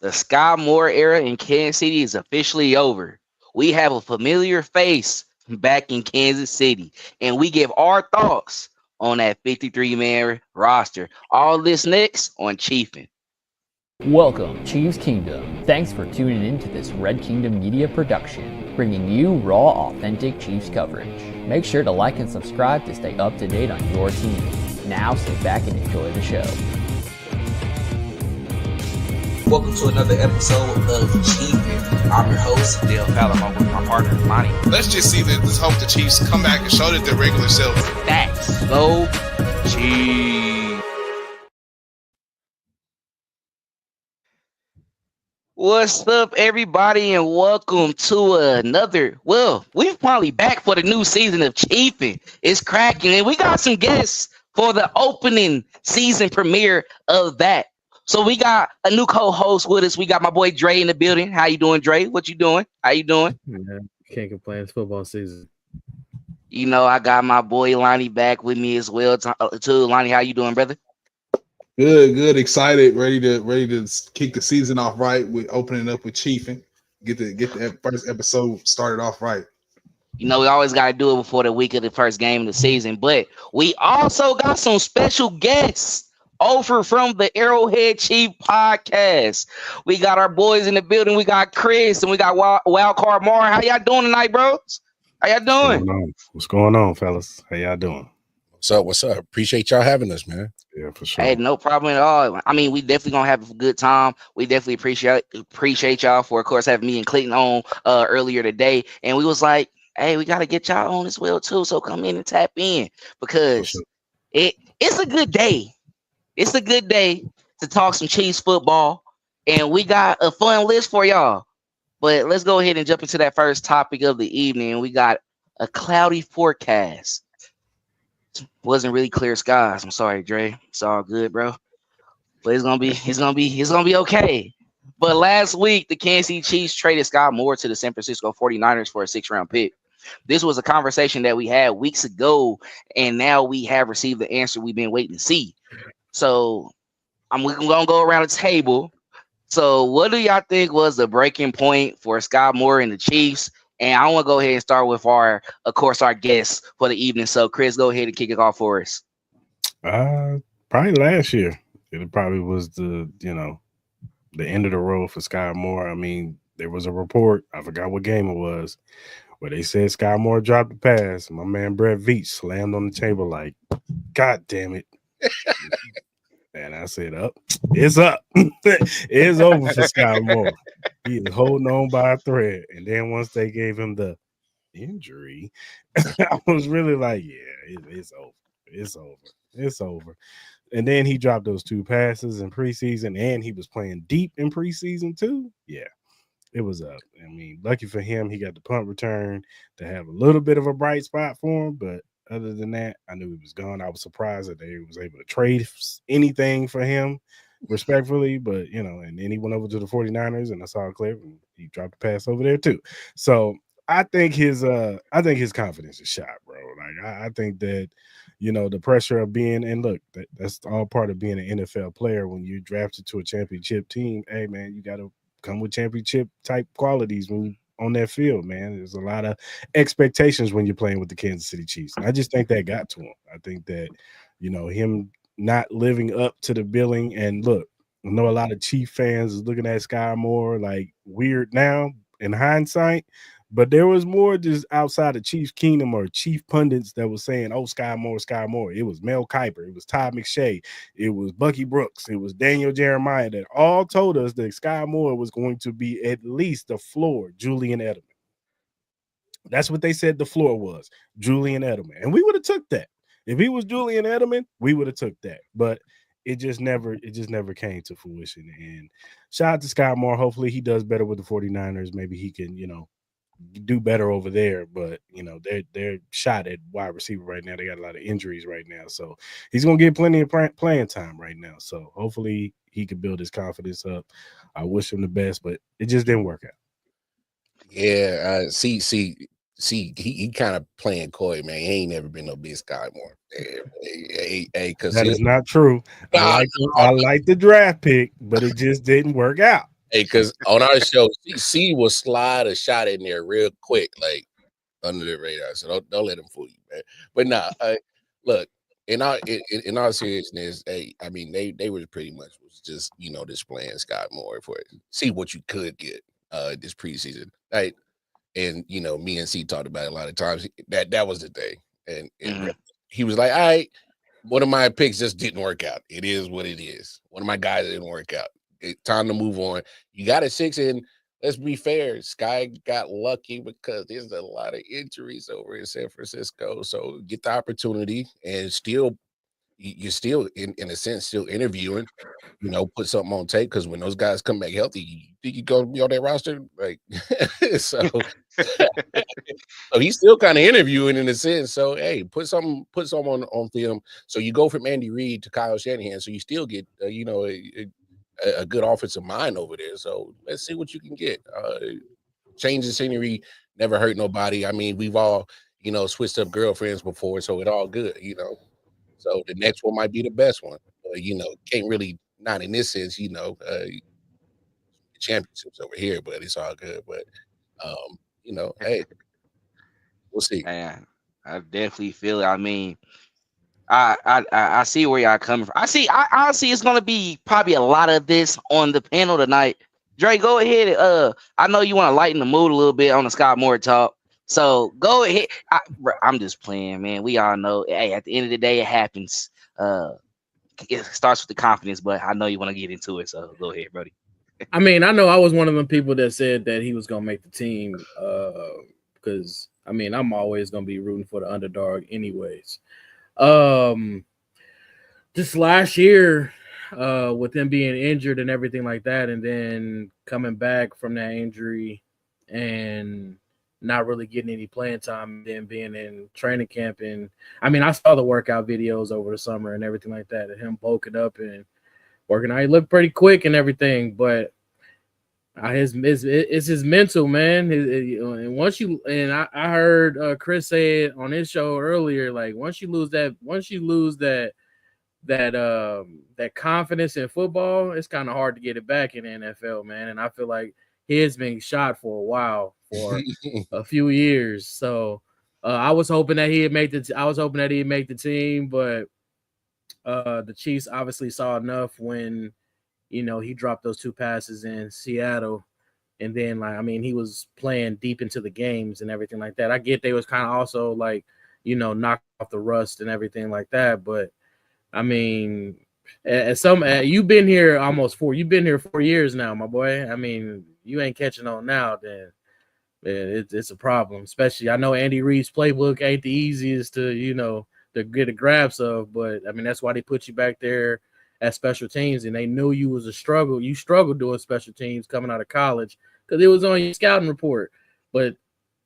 The Skyy Moore era in Kansas City is officially over. We have a familiar face back in Kansas City, and we give our thoughts on that 53-man roster. All this next on Chiefin. Welcome, Chiefs Kingdom. Thanks for tuning in to this Red Kingdom Media production, bringing you raw, authentic Chiefs coverage. Make sure to like and subscribe to stay up to date on your team. Now sit back and enjoy the show. Welcome to another episode of Chiefin. I'm your host, Dale Fowler. I'm with my partner, Monty. Let's just see that. Let's hope the Chiefs come back and show that their regular self. Facts. Go Chiefs. What's up, everybody, and welcome to another. Well, we're finally back for the new season of Chiefin. It's cracking, and we got some guests for the opening season premiere of that. So we got a new co-host with us. We got my boy Dre in the building. How you doing, Dre? What you doing? How you doing? Man, can't complain. It's football season. You know, I got my boy Lonnie back with me as well too. Lonnie, how you doing, brother? Good, excited, ready to kick the season off right with opening up with Chiefin. Get the first episode started off right. You know, we always got to do it before the week of the first game of the season, but we also got some special guests over from the Arrowhead Chief podcast. We got our boys in the building. We got Chris and we got Wildcard Moore. How y'all doing tonight, bros? How y'all doing? What's going on, fellas? How y'all doing? What's up? Appreciate y'all having us, man. Yeah, for sure. Hey, no problem at all. I mean, we definitely gonna have a good time. We definitely appreciate y'all for, of course, having me and Clayton on earlier today. And we was like, hey, we gotta get y'all on as well too. So come in and tap in because sure. it's a good day. It's a good day to talk some Chiefs football, and we got a fun list for y'all. But let's go ahead and jump into that first topic of the evening. We got a cloudy forecast. Wasn't really clear skies. I'm sorry, Dre. It's all good, bro. But it's gonna be okay. But last week, the Kansas City Chiefs traded Skyy Moore to the San Francisco 49ers for a 6th-round pick. This was a conversation that we had weeks ago, and now we have received the answer we've been waiting to see. So we're gonna go around the table. So what do y'all think was the breaking point for Skyy Moore and the Chiefs? And I want to go ahead and start with our guests for the evening. So Chris, go ahead and kick it off for us. Probably last year. It probably was the end of the road for Skyy Moore. I mean, there was a report, I forgot what game it was, where they said Skyy Moore dropped the pass. My man Brett Veach slammed on the table like, God damn it. And I said, it's up. It's over for Skyy Moore. He is holding on by a thread. And then once they gave him the injury, I was really like, yeah, it's over. It's over. And then he dropped those 2 passes in preseason, and he was playing deep in preseason too. Yeah, it was up. I mean, lucky for him, he got the punt return to have a little bit of a bright spot for him, but other than that, I knew he was gone. I was surprised that they was able to trade anything for him, respectfully. But, and then he went over to the 49ers, and I saw a clip, and he dropped the pass over there too. So I think his confidence is shot, bro. Like I think that, the pressure of being, and look, that's all part of being an NFL player. When you're drafted to a championship team, hey man, you got to come with championship type qualities when you on that field, man. There's a lot of expectations when you're playing with the Kansas City Chiefs. And I just think that got to him. I think that, him not living up to the billing. And look, I know a lot of Chief fans is looking at Skyy Moore like weird now in hindsight, but there was more just outside of Chiefs Kingdom or Chief pundits that was saying, oh, Skyy Moore. It was Mel Kiper. It was Todd McShay. It was Bucky Brooks. It was Daniel Jeremiah that all told us that Skyy Moore was going to be at least the floor, Julian Edelman. That's what they said the floor was, Julian Edelman. And we would have took that. If he was Julian Edelman, we would have took that. But it just never came to fruition. And shout out to Skyy Moore. Hopefully he does better with the 49ers. Maybe he can, do better over there, but they're shot at wide receiver right now. They got a lot of injuries right now, so he's gonna get plenty of playing time right now. So hopefully he can build his confidence up. I wish him the best, but it just didn't work out. Yeah, see, he kind of playing coy, man. He ain't never been no big Skyy Moore. Because that is not true. I like the draft pick, but it just didn't work out. Hey, because on our show, C will slide a shot in there real quick, like under the radar. So don't let him fool you, man. But nah, look, in all seriousness, I mean they were pretty much was just displaying Skyy Moore for it. See what you could get this preseason, right? And me and C talked about it a lot of times. That was the thing, and he was like, "All right, one of my picks just didn't work out. It is what it is. One of my guys didn't work out. Time to move on. You got a 6, and let's be fair. Skyy got lucky because there's a lot of injuries over in San Francisco. So get the opportunity, and you're still in a sense still interviewing. Put something on tape because when those guys come back healthy, you think you go be on that roster, like so. So he's still kind of interviewing in a sense. So hey, put some on film. So you go from Andy Reid to Kyle Shanahan. So you still get a good offensive mind over there. So let's see what you can get. Change the scenery never hurt nobody. I mean, we've all switched up girlfriends before, so it all good. So the next one might be the best one. Can't really not in this sense. Championships over here, but it's all good. But hey. We'll see. Man, I definitely feel it. I mean, I see where y'all coming from. I see it's gonna be probably a lot of this on the panel tonight. Dre, go ahead. I know you want to lighten the mood a little bit on the Skyy Moore talk. So go ahead. I'm just playing, man. We all know. Hey, at the end of the day, it happens. It starts with the confidence, but I know you want to get into it. So go ahead, Brody. I mean, I know I was one of them people that said that he was gonna make the team. Because I mean, I'm always gonna be rooting for the underdog, anyways. Just last year, with him being injured and everything like that, and then coming back from that injury and not really getting any playing time, and then being in training camp, and I mean, I saw the workout videos over the summer and everything like that, and him bulking up and working out. He looked pretty quick and everything, but it's his mental, man. And once you I heard Chris say it on his show earlier, like once you lose that confidence in football, it's kind of hard to get it back in the NFL, man. And I feel like he's been shot for a while, for a few years. So I was hoping that he'd make the team, but the Chiefs obviously saw enough when he dropped those 2 passes in Seattle. And then, like, I mean, he was playing deep into the games and everything like that. I get they was kind of also like, knock off the rust and everything like that. But I mean, you've been here 4 years now, my boy. I mean, you ain't catching on now, then it's a problem. Especially, I know Andy Reid's playbook ain't the easiest to get a grasp of, but I mean, that's why they put you back there at special teams, and they knew you was a struggle. You struggled doing special teams coming out of college because it was on your scouting report. But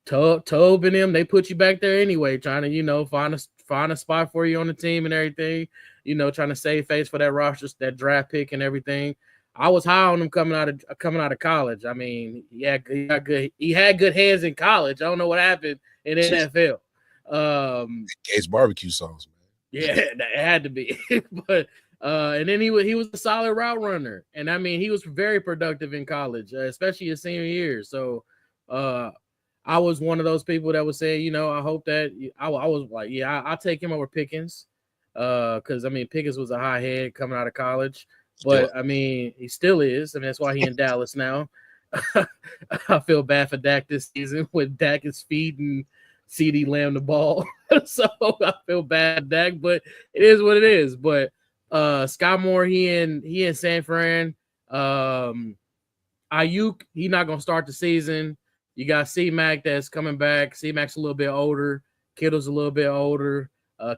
Tobe and them, they put you back there anyway, trying to find a spot for you on the team and everything. Trying to save face for that roster, that draft pick and everything. I was high on him coming out of college. I mean, he had good hands in college. I don't know what happened in the NFL. Gates barbecue sauce, man. Yeah, that had to be. But and then he was a solid route runner, and I mean he was very productive in college, especially his senior year. So I was one of those people that was saying, I hope that I was like, yeah, I'll take him over Pickens, because I mean Pickens was a high head coming out of college, but I mean he still is. I mean that's why he in Dallas now. I feel bad for Dak this season when Dak is feeding CD Lamb the ball, so I feel bad, Dak, but it is what it is. But Skyy Moore, he in San Fran. Ayuk, he not gonna start the season. You got C-Mac that's coming back. C-Mac's a little bit older. Kittle's a little bit older.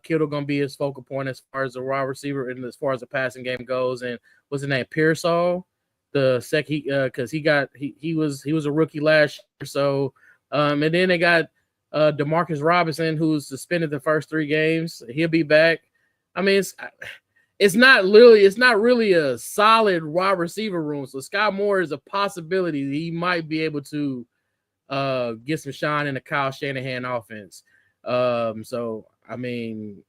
Kittle gonna be his focal point as far as the wide receiver and as far as the passing game goes. And what's his name? Pearsall, because he was a rookie last year. So and then they got Demarcus Robinson, who's suspended the first 3 games. He'll be back. I mean, it's not really a solid wide receiver room. So Skyy Moore is a possibility that he might be able to get some shine in the Kyle Shanahan offense. So I mean,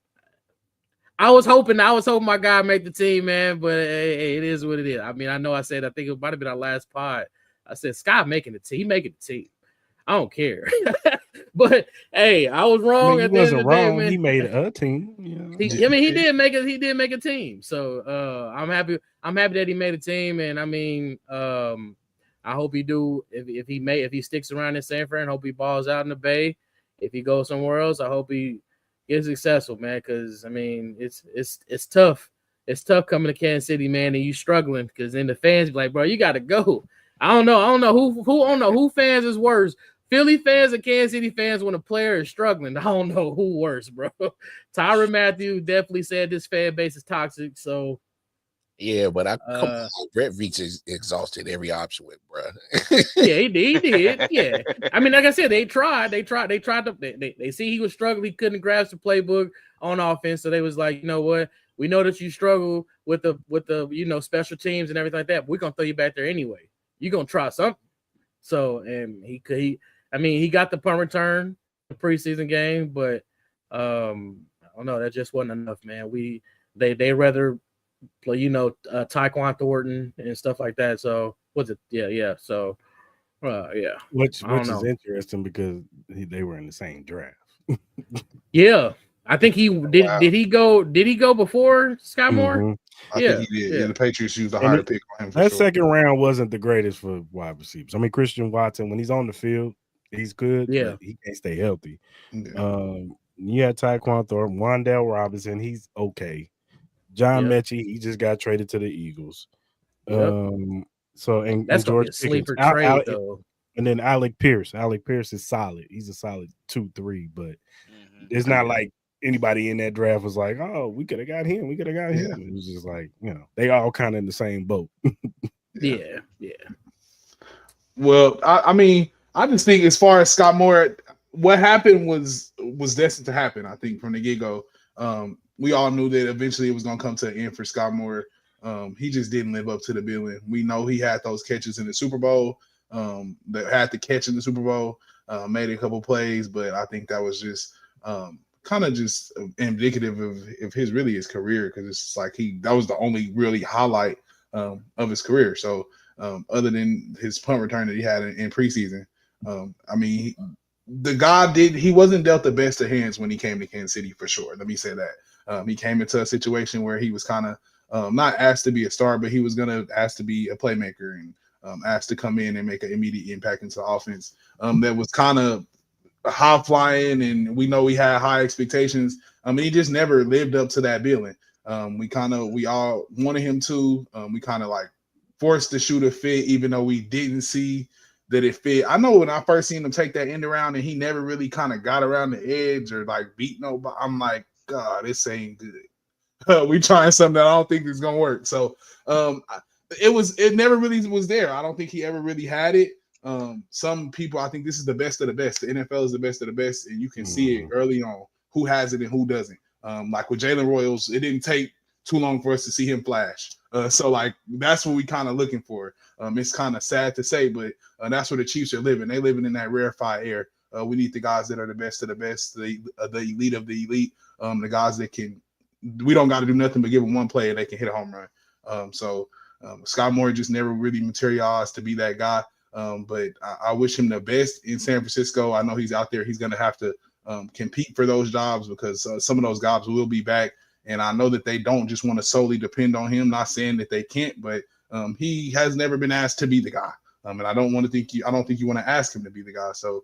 I was hoping my guy make the team, man. But hey, it is what it is. I mean, I know I think it might have been our last pod. I said Skyy making the team. He making the team. I don't care. But hey, I was wrong at the end of the day, man. He made a team. He did make it. He did make a team. So I'm happy. I'm happy that he made a team. And I mean, I hope he do. If he sticks around in San Fran, hope he balls out in the Bay. If he goes somewhere else, I hope he gets successful, man. Because I mean, it's tough. It's tough coming to Kansas City, man, and you struggling because then the fans be like, bro, you got to go. I don't know who fans is worse. Philly fans and Kansas City fans when a player is struggling. I don't know who worse, bro. Tyrann Mathieu definitely said this fan base is toxic. So yeah, but come on, Brett Veach is exhausted every option with, bro. Yeah, he did. Yeah, I mean, like I said, they tried. They see he was struggling. He couldn't grasp the playbook on offense, so they was like, you know what? We know that you struggle with the special teams and everything like that. But we're gonna throw you back there anyway. You're gonna try something. So and he got the punt return the preseason game, but I don't know. That just wasn't enough, man. They rather play, Tyquan Thornton and stuff like that. So what's it? Yeah. So yeah. Which is interesting because they were in the same draft. Yeah. I think he did. Wow. Did he go before Skyy Moore? Mm-hmm. I think he did. Yeah, the Patriots used a higher pick on him. That second round wasn't the greatest for wide receivers. I mean, Christian Watson, when he's on the field, he's good. Yeah, but he can't stay healthy. Yeah. You had Tyquan Thornton, Wan'Dale Robinson, he's okay. John Mechie, he just got traded to the Eagles. Yep. That's George Pickens, sleeper trade though. And then Alec Pierce. Alec Pierce is solid. He's a solid 2-3, but it's not like anybody in that draft was like, oh, we could have got him. We could have got him. It was just like, they all kind of in the same boat. Yeah. Well, I mean, I just think as far as Skyy Moore, what happened was destined to happen, I think, from the get-go. We all knew that eventually it was going to come to an end for Skyy Moore. He just didn't live up to the billing. We know he had those catches in the Super Bowl, that had the catch in the Super Bowl, made a couple plays, but I think that was just kind of just indicative of his career, because it's like that was the only really highlight of his career. So other than his punt return that he had in preseason, I mean, the guy he wasn't dealt the best of hands when he came to Kansas City, for sure. Let me say that. He came into a situation where he was kind of not asked to be a star, but he was going to ask to be a playmaker and asked to come in and make an immediate impact into the offense. That was kind of high flying, and we know he had high expectations. I mean, he just never lived up to that billing. We all wanted him to. We kind of like forced the shoe to fit, even though we didn't see that it fit. I know when I first seen him take that end around and he never really kind of got around the edge or like beat nobody, I'm like, God, this ain't good. We trying something that I don't think is gonna work. So it never really was there. I don't think he ever really had it. Some people, I think this is the best of the best. The NFL is the best of the best, and you can see it early on who has it and who doesn't. Like with Jalen Royals, it didn't take too long for us to see him flash. So like that's what we kind of looking for. It's kind of sad to say, but that's where the Chiefs are living. They living in that rarefied air. We need the guys that are the best of the best, the elite of the elite, the guys that can. We don't got to do nothing but give them one play and they can hit a home run. So Skyy Moore just never really materialized to be that guy. But I wish him the best in San Francisco. I know he's out there. He's going to have to compete for those jobs because some of those jobs will be back. And I know that they don't just want to solely depend on him. Not saying that they can't, but he has never been asked to be the guy. And I don't think you want to ask him to be the guy. So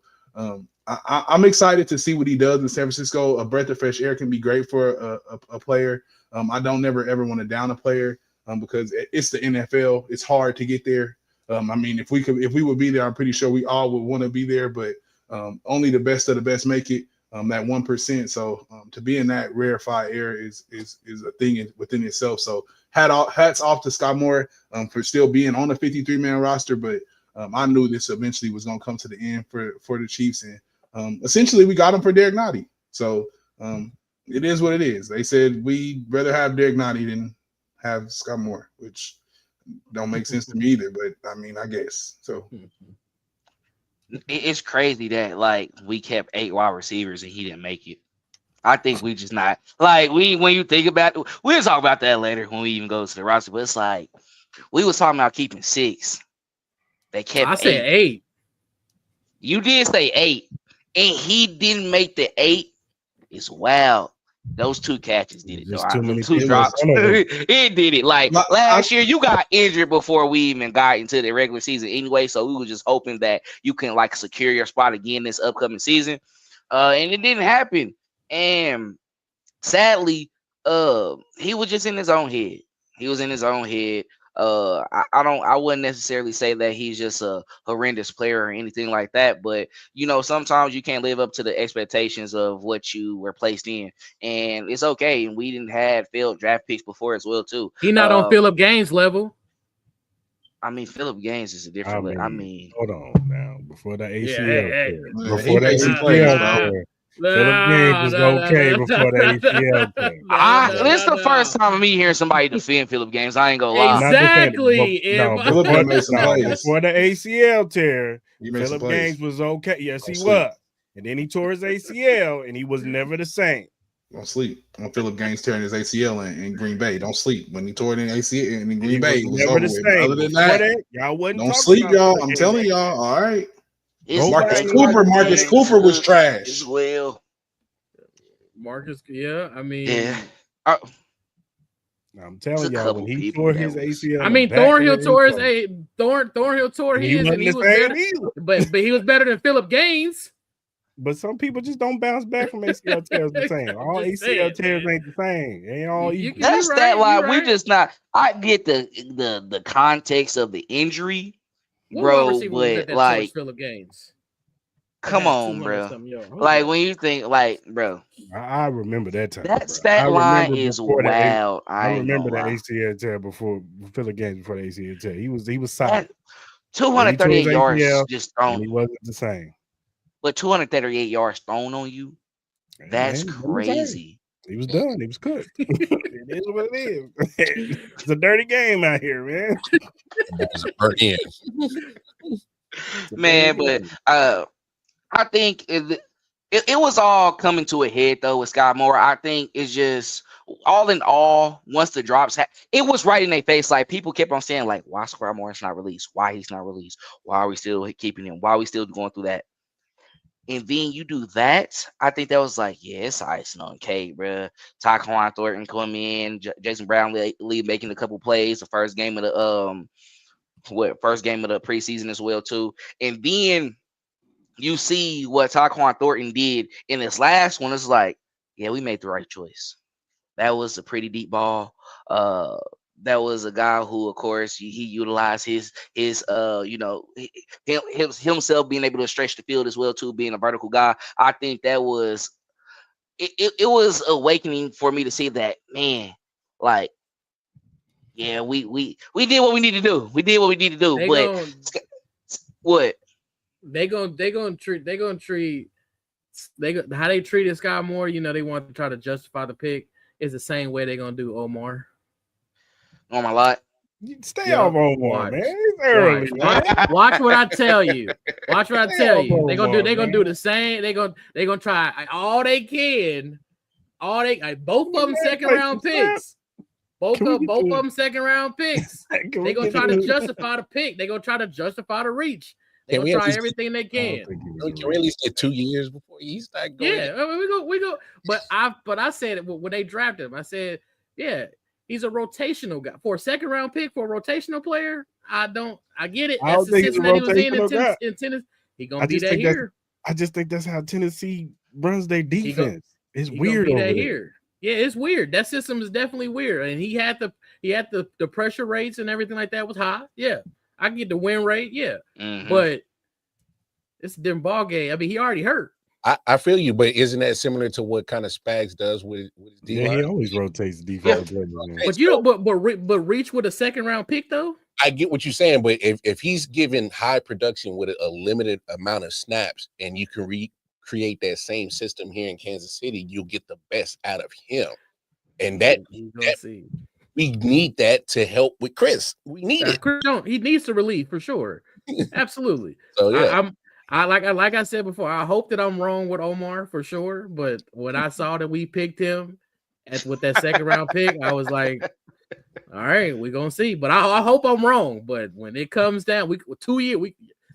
I'm excited to see what he does in San Francisco. A breath of fresh air can be great for a player. I don't ever want to down a player because it's the NFL. It's hard to get there. I mean, if we would be there, I'm pretty sure we all would want to be there, but only the best of the best make it. That 1%. So to be in that rarefied air is a thing within itself. So hats off to Skyy Moore for still being on the 53-man roster. But I knew this eventually was going to come to the end for the Chiefs, and essentially we got him for Derrick Nnadi. So it is what it is. They said we'd rather have Derrick Nnadi than have Skyy Moore, which don't make sense to me either. But I mean, I guess so. It's crazy that like we kept 8 wide receivers and he didn't make it. I think we just not like when you think about it, we'll talk about that later when we even go to the roster. But it's like we was talking about keeping 6. They kept I said 8. 8. You did say 8, and he didn't make the 8. It's wild. Those 2 catches did it though. Just too many 2 people drops. in front of him. It did it. Like Like, last year, you got injured before we even got into the regular season anyway. So we were just hoping that you can like secure your spot again this upcoming season. And it didn't happen. And sadly, he was just in his own head. He was in his own head. I wouldn't necessarily say that he's just a horrendous player or anything like that, but you know, sometimes you can't live up to the expectations of what you were placed in, and it's okay. And we didn't have failed draft picks before as well too. He not on Phillip Gaines level. I mean, Phillip Gaines is a different. I mean, hold on now. Before the ACL, hey. before the ACL, Phillip Gaines was okay before the ACL. This is the first time of me hearing somebody defend Phillip Gaines. I ain't gonna lie. Exactly. Before the ACL tear, Phillip Gaines was okay. Yes, he was. And then he tore his ACL, and he was never the same. Don't sleep on Phillip Gaines tearing his ACL in Green Bay. Don't sleep when he tore it in ACL in Green Bay. It was never the same. Other than that, y'all wouldn't. Don't sleep, y'all. I'm telling y'all. All right. Marcus Cooper was trash as well. Marcus, yeah. I mean, yeah. I'm telling y'all, when he tore his ACL, I mean, Thornhill tore his Thornhill tore his, and he was better. But he was better than Phillip Gaines. But some people just don't bounce back from ACL tears the same. All ACL tears ain't the same. They ain't all equal. That's right, that line. We just not. I get the context of the injury, bro. But like Phillip Gaines. Come on, bro. Like when you think, like, bro. I remember that time. That stat line is wild. I remember the ACL tear before Phillip Gaines before the ACL tear. He was solid. 238 yards just thrown. He wasn't the same. But 238 yards thrown on you, that's crazy. He was done. He was cooked. It is what it is. It's a dirty game out here, man. Man, but I think it was all coming to a head though with Skyy Moore. I think it's just all in all, once the drops it was right in their face. Like people kept on saying, like, why Skyy Moore is not released? Why he's not released? Why are we still keeping him? Why are we still going through that? And then you do that. I think that was like, yeah, it's icing on cake, bro. Tyquan Thornton come in, Jason Brownlee making a couple plays. The first game of the preseason as well too. And then you see what Tyquan Thornton did in this last one. It's like, yeah, we made the right choice. That was a pretty deep ball. That was a guy who, of course, he utilized his himself being able to stretch the field as well too, being a vertical guy. I think that was it was awakening for me to see that, man. Like, yeah, we did what we need to do. We did what we need to do. What they gonna treat how they treated Skyy Moore. You know, they want to try to justify the pick. Is the same way they're gonna do Omar. On my lot. Stay off Omar, man. It's early. Watch what I tell you. Watch what I tell you. They're gonna do the same. They're gonna try all they can. Both of them second round picks. Both of them second round picks. They're gonna try to justify the pick. They're gonna try to justify the reach. They're gonna try everything they can. Can we at least get 2 years before he start going? Yeah, we go. But I said it when they drafted him. I said, yeah, he's a rotational guy. For a second round pick for a rotational player, I get it. That's the system that he was in Tennessee. He's gonna be that here. I just think that's how Tennessee runs their defense. It's weird over there. Here. Yeah, it's weird. That system is definitely weird. And he had the pressure rates and everything like that was high. Yeah. I get the win rate, yeah. Mm-hmm. But it's a different ball game. I mean, he already hurt. I feel you, but isn't that similar to what kind of Spags does with his D-line? Yeah, he always rotates defense. Yeah. But reach with a second round pick though. I get what you're saying, but if he's given high production with a limited amount of snaps, and you can recreate that same system here in Kansas City, you'll get the best out of him. And we need that to help with Chris. We need it. Chris he needs to relieve for sure. Absolutely. So yeah, like I said before, I hope that I'm wrong with Omar for sure. But when I saw that we picked him with that second round pick, I was like, all right, we're gonna see. But I hope I'm wrong. But when it comes down, 2 years,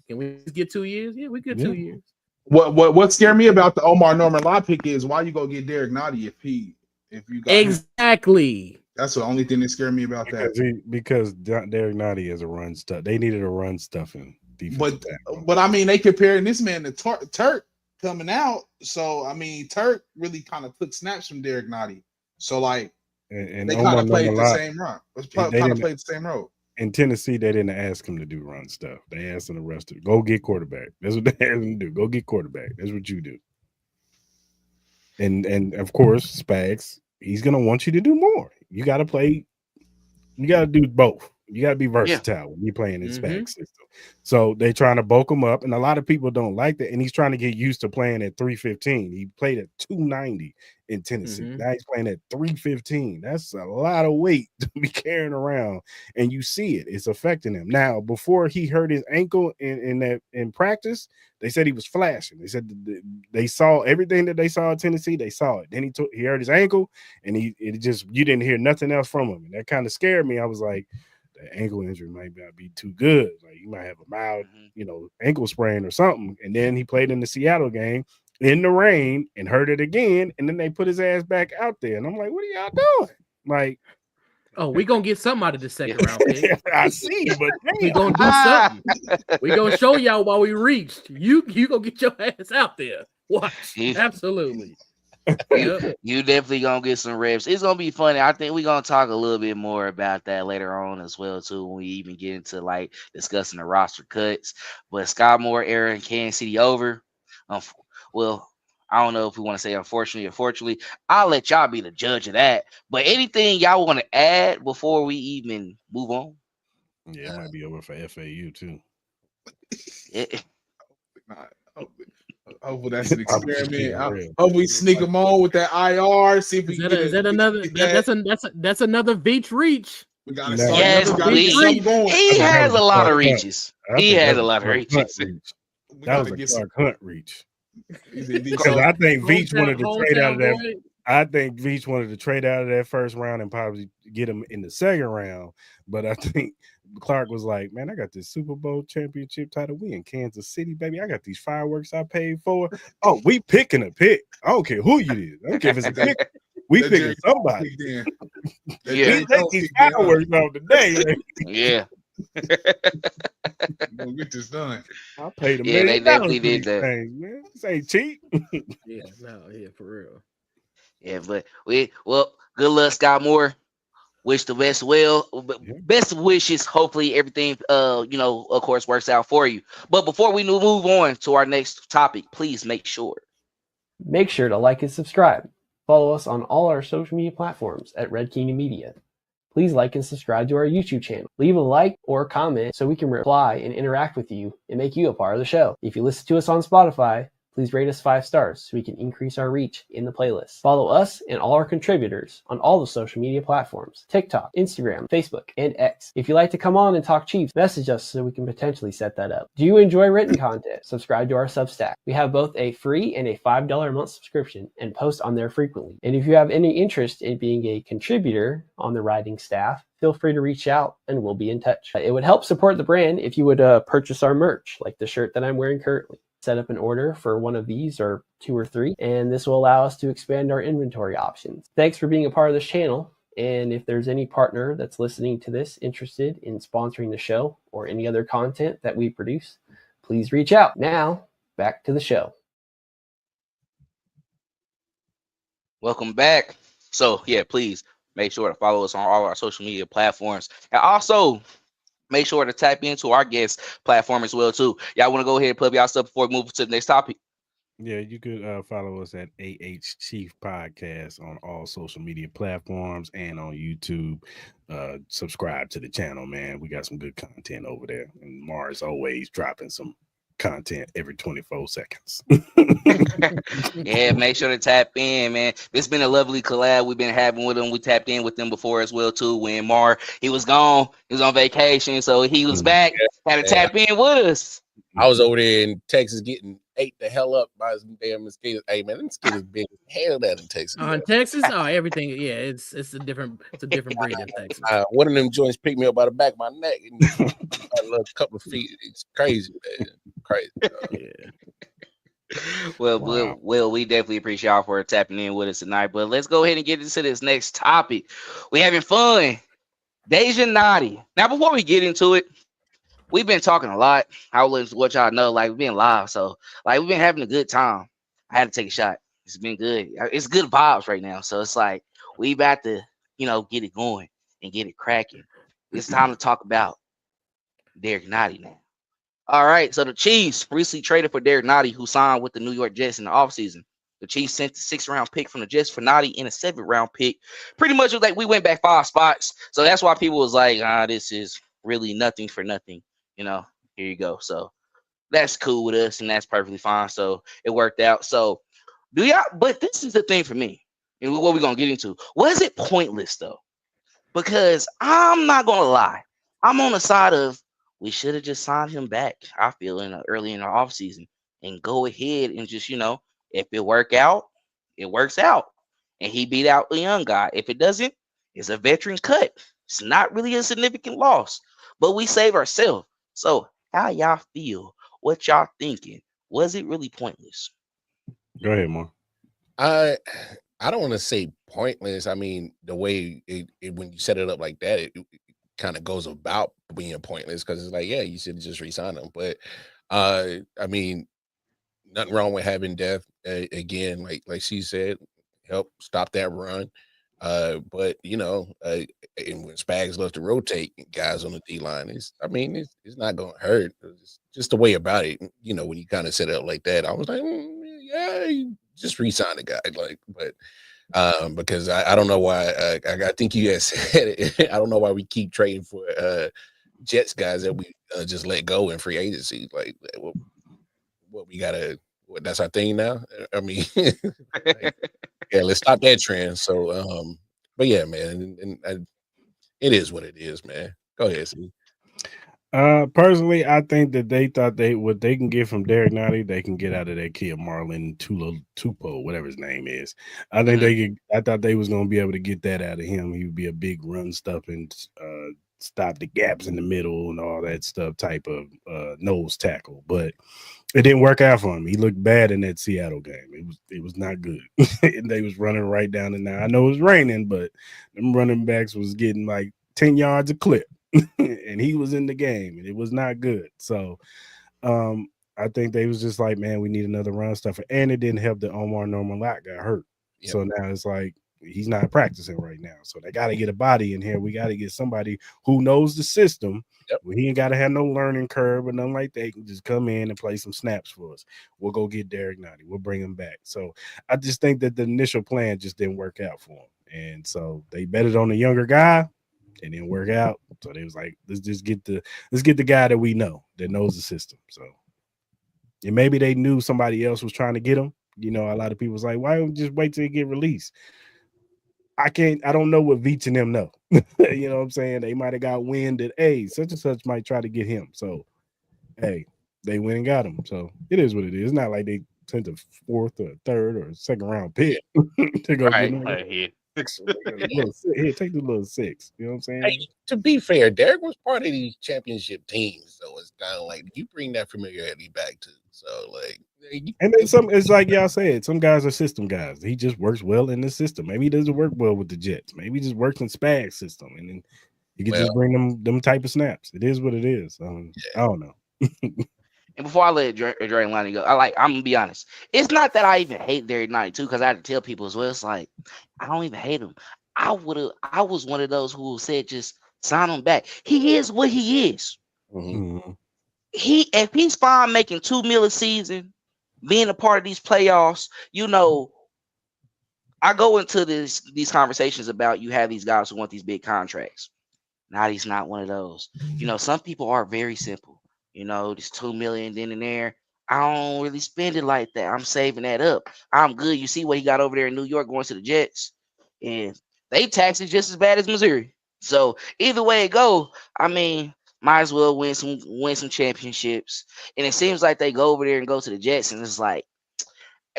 can we get 2 years? Yeah, we get 2 years. What scared me about the Omar Norman Law pick is why you go get Derrick Nnadi if you got exactly him. That's the only thing that scared me about because Derrick Nnadi is a run stuff. They needed a run stuffing defense. But I mean, they comparing this man to Turk coming out. So I mean, Turk really kind of took snaps from Derrick Nnadi. So like, and they kind of played the same run. Kind of played the same role. In Tennessee, they didn't ask him to do run stuff. They asked him to rest it. Go get quarterback. That's what they asked him to do. Go get quarterback. That's what you do. And of course, Spags, he's gonna want you to do more. You got to play. You got to do both. You got to be versatile when you're playing in Spags system. So they're trying to bulk him up, and a lot of people don't like that. And he's trying to get used to playing at 315. He played at 290 in Tennessee. Now he's playing at 315. That's a lot of weight to be carrying around, and you see it. It's affecting him. Now, before he hurt his ankle in practice, they said he was flashing. They said they saw everything that they saw at Tennessee. They saw it. Then he hurt his ankle, and you didn't hear nothing else from him, and that kind of scared me. I was like, the ankle injury might not be too good. Like you might have a mild, ankle sprain or something. And then he played in the Seattle game in the rain and hurt it again. And then they put his ass back out there. And I'm like, what are y'all doing? Like, oh, we're gonna get something out of the second round pick. I see, but we're gonna do something. We're gonna show y'all while we reached. You gonna get your ass out there. Watch. Absolutely. You definitely gonna get some reps. It's gonna be funny. I think we're gonna talk a little bit more about that later on as well too, when we even get into like discussing the roster cuts. But Skyy Moore era in Kansas City over. Well, I don't know if we want to say unfortunately or fortunately. I'll let y'all be the judge of that. But anything y'all want to add before we even move on? Yeah, it might be over for FAU too. Hopefully that's an experiment. Hope we sneak them on with that IR. See if we can is that another? That's another Veach reach. We got he has a lot of reaches. He has a lot of reaches. That was a Clark Hunt reach. Because I think Veach wanted to trade out of that. I think Veach wanted to trade out of that first round and probably get him in the second round. But I think Clark was like, man, I got this Super Bowl championship title. We in Kansas City, baby. I got these fireworks I paid for. Oh, we picking a pick. I don't care who you is. I don't care if it's a pick. We picking somebody. We take these fireworks off today. Yeah. We'll get this done. I paid them. Yeah, they definitely did that. Man. This ain't cheap. Yeah, for real. Yeah, but good luck, Skyy Moore. Wish the best best wishes. Hopefully everything of course works out for you. But before we move on to our next topic, please make sure to like and subscribe. Follow us on all our social media platforms at Red Kingdom Media. Please like and subscribe to our YouTube channel. Leave a like or comment so we can reply and interact with you and make you a part of the show. If you listen to us on Spotify, please rate us 5 stars so we can increase our reach in the playlist. Follow us and all our contributors on all the social media platforms: TikTok, Instagram, Facebook, and X. If you'd like to come on and talk Chiefs, message us so we can potentially set that up. Do you enjoy written content? Subscribe to our Substack. We have both a free and a $5 a month subscription and post on there frequently. And if you have any interest in being a contributor on the writing staff, feel free to reach out and we'll be in touch. It would help support the brand if you would purchase our merch, like the shirt that I'm wearing currently. Set up an order for one of these or 2 or 3, and this will allow us to expand our inventory options. Thanks for being a part of this channel, and if there's any partner that's listening to this interested in sponsoring the show or any other content that we produce, please reach out. Now, back to the show. welcome back. So yeah, please make sure to follow us on all our social media platforms, and also make sure to tap into our guest platform as well too. Y'all want to go ahead and plug y'all stuff before we move to the next topic? Yeah, you could follow us at AH Chief Podcast on all social media platforms and on YouTube. Subscribe to the channel, man. We got some good content over there, and Mars always dropping some content every 24 seconds. Yeah, make sure to tap in, man. It's been a lovely collab we've been having with them. We tapped in with them before as well too. When Mar, he was gone, he was on vacation, so he was back. Had to tap in with us. I was over there in Texas getting ate the hell up by some damn mosquitoes. Hey man, them mosquitoes big as hell down in Texas. In Texas, everything, it's a different breed in Texas. One of them joints picked me up by the back of my neck and a couple of feet. It's crazy, man. Crazy. Yeah. Well, we definitely appreciate y'all for tapping in with us tonight. But let's go ahead and get into this next topic. We having fun. Déjà Nnadi. Now, before we get into it, we've been talking a lot. I'll let y'all know, like, we've been live, so like we've been having a good time. I had to take a shot. It's been good. It's good vibes right now. So it's like we about to, get it going and get it cracking. It's time to talk about Derrick Nnadi now. All right, so the Chiefs recently traded for Derrick Nnadi, who signed with the New York Jets in the offseason. The Chiefs sent the 6th-round pick from the Jets for Nnadi and a 7th-round pick. Pretty much like we went back 5 spots. So that's why people was like, this is really nothing for nothing. Here you go. So that's cool with us, and that's perfectly fine. So it worked out. So but this is the thing for me, and what we're gonna get into. Was it pointless though? Because I'm not gonna lie, I'm on the side of we should have just signed him back. I feel early in the offseason and go ahead and just if it work out, it works out, and he beat out a young guy. If it doesn't, it's a veteran cut. It's not really a significant loss, but we save ourselves. So how y'all feel? What y'all thinking? Was it really pointless? Go ahead, Moore. I don't want to say pointless. I mean, the way it when you set it up like that, it kind of goes about being pointless because it's like, yeah, you should just resign them. But I mean, nothing wrong with having depth. Again, like she said, help stop that run. But and when Spags love to rotate guys on the D line, it's not gonna hurt. It's just the way about it. When you kind of set it up like that, I was like, yeah, just re-sign the guy. But because I don't know why. I think you guys said it. I don't know why we keep trading for Jets guys that we just let go in free agency. Like, what we gotta. That's our thing now. I mean, yeah, let's stop that trend. So, but yeah, man, and it is what it is, man. Go ahead, Steve. Personally, I think that they thought what they can get from Derrick Nnadi, they can get out of that kid Marlon Tupo, whatever his name is. I think I thought they was gonna be able to get that out of him. He would be a big run stuff and stop the gaps in the middle and all that stuff type of nose tackle, but it didn't work out for him. He looked bad in that Seattle game. It was not good. And they was running right down the now. I know it was raining, but them running backs was getting like 10 yards a clip. And he was in the game, and it was not good. So I think they was just like, man, we need another run stuffer. And it didn't help that Omar Norman-Lott got hurt. Yep. So now it's like he's not practicing right now. So they got to get a body in here. We got to get somebody who knows the system. Yep. He ain't got to have no learning curve or nothing like that. He can just come in and play some snaps for us. We'll go get Derrick Nnadi. We'll bring him back. So I just think that the initial plan just didn't work out for him. And so they betted on the younger guy. It didn't work out. So they was like, let's get the guy that we know, that knows the system. So, and maybe they knew somebody else was trying to get him. A lot of people was like, why don't we just wait till he get released? I don't know what Veach and them know. You know what I'm saying? They might have got wind that, hey, such and such might try to get him. So, hey, they went and got him. So it is what it is. It's not like they sent a 4th or 3rd or 2nd round pick to go get him. Here, take the little 6. You know what I'm saying? Hey, to be fair, Derrick was part of these championship teams, so it's kind of like you bring that familiarity back to. So like, and then it's like y'all said, some guys are system guys. He just works well in the system. Maybe he doesn't work well with the Jets. Maybe he just works in Spag's system, and then you can just bring them type of snaps. It is what it is. I don't know. And before I let Derrick Nnadi go, I'm gonna be honest. It's not that I even hate Derrick Nnadi too, because I had to tell people as well. It's like I don't even hate him. I was one of those who said just sign him back. He is what he is. Mm-hmm. If he's fine making $2 million a season, being a part of these playoffs, I go into these conversations about you have these guys who want these big contracts. Nnadi's not one of those. Some people are very simple. This $2 million then and there. I don't really spend it like that. I'm saving that up. I'm good. You see what he got over there in New York going to the Jets, and they tax it just as bad as Missouri. So either way it go, Might as well win some championships. And it seems like they go over there and go to the Jets, and it's like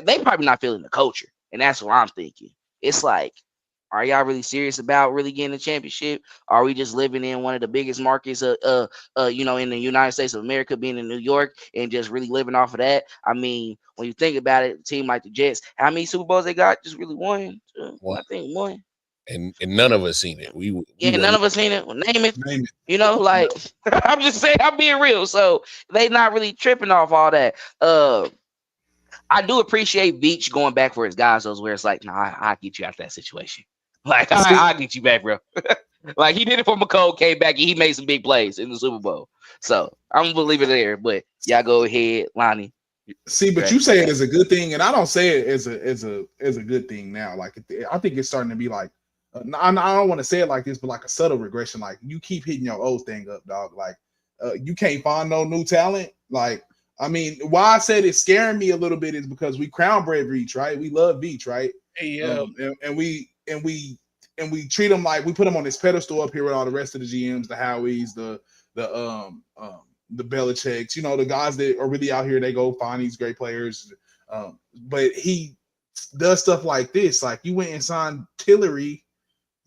they probably not feeling the culture. And that's what I'm thinking. It's like, are y'all really serious about really getting a championship? Are we just living in one of the biggest markets in the United States of America, being in New York, and just really living off of that? I mean, when you think about it, a team like the Jets, how many Super Bowls they got? Just really one. I think one. And none of us seen it. None of us seen it. Well, name it. Name it. You know, like I'm just saying, I'm being real. So they not really tripping off all that. I do appreciate Beach going back for his guys, those where it's like, nah, I'll get you out of that situation. Like, I'll get you back, bro. Like, he did it for McCole, came back, and he made some big plays in the Super Bowl. So, I'm going to leave it there. But, y'all go ahead, Lonnie. See, but you say it as a good thing, and I don't say it as a good thing now. Like, I think it's starting to be like, I don't want to say it like this, but like a subtle regression. Like, you keep hitting your old thing up, dog. Like, you can't find no new talent. Like, I mean, why I said it's scaring me a little bit is because we crown bred Beach, right? We love Beach, right? Yeah. And we treat him like we put him on this pedestal up here with all the rest of the GMs, the Howies, the Belichicks, you know, the guys that are really out here. They go find these great players, but he does stuff like this. Like, you went and signed Tillery,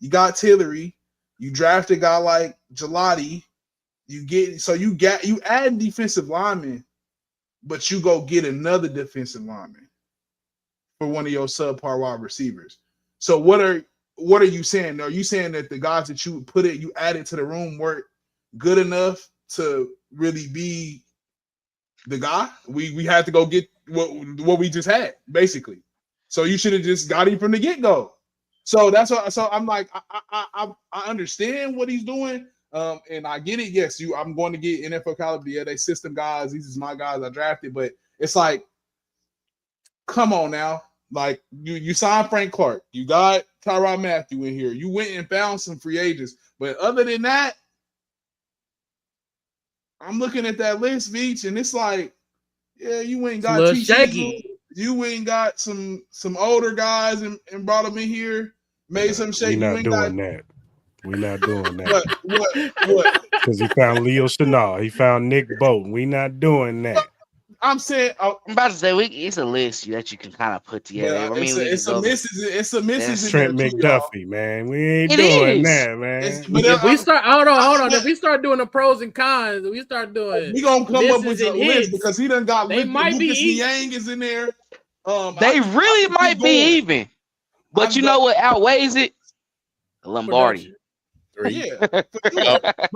you got Tillery, you drafted a guy like Gelati, you add defensive linemen, but you go get another defensive lineman for one of your subpar wide receivers. So what are you saying? Are you saying that the guys that you added to the room weren't good enough to really be the guy? We had to go get what we just had, basically. So you should have just got him from the get-go. So that's what. So I'm like, I understand what he's doing. And I get it. Yes, I'm going to get NFL caliber. Yeah, they system guys. These is my guys I drafted. But it's like, come on now. Like, you signed Frank Clark. You got Tyrod Matthew in here. You went and found some free agents. But other than that, I'm looking at that list, Beach, and it's like, yeah, you went and got shaky. You went and got some older guys and brought them in here. Made some shaky. We're not doing that. We're not doing that. What? Because he found Leo Chenal. He found Nick Bolton. We're not doing that. I'm saying, I'm about to say it's a list that you can kind of put together. Yeah, I mean, it's a misses. Trent McDuffie, man. We ain't doing that, man. If we start, hold on. If we start doing the pros and cons, we start doing. We gonna come up with a list because he done got. They might Lucas be Niang is in there. They really might be even, but you know what outweighs it? Lombardi. Yeah, but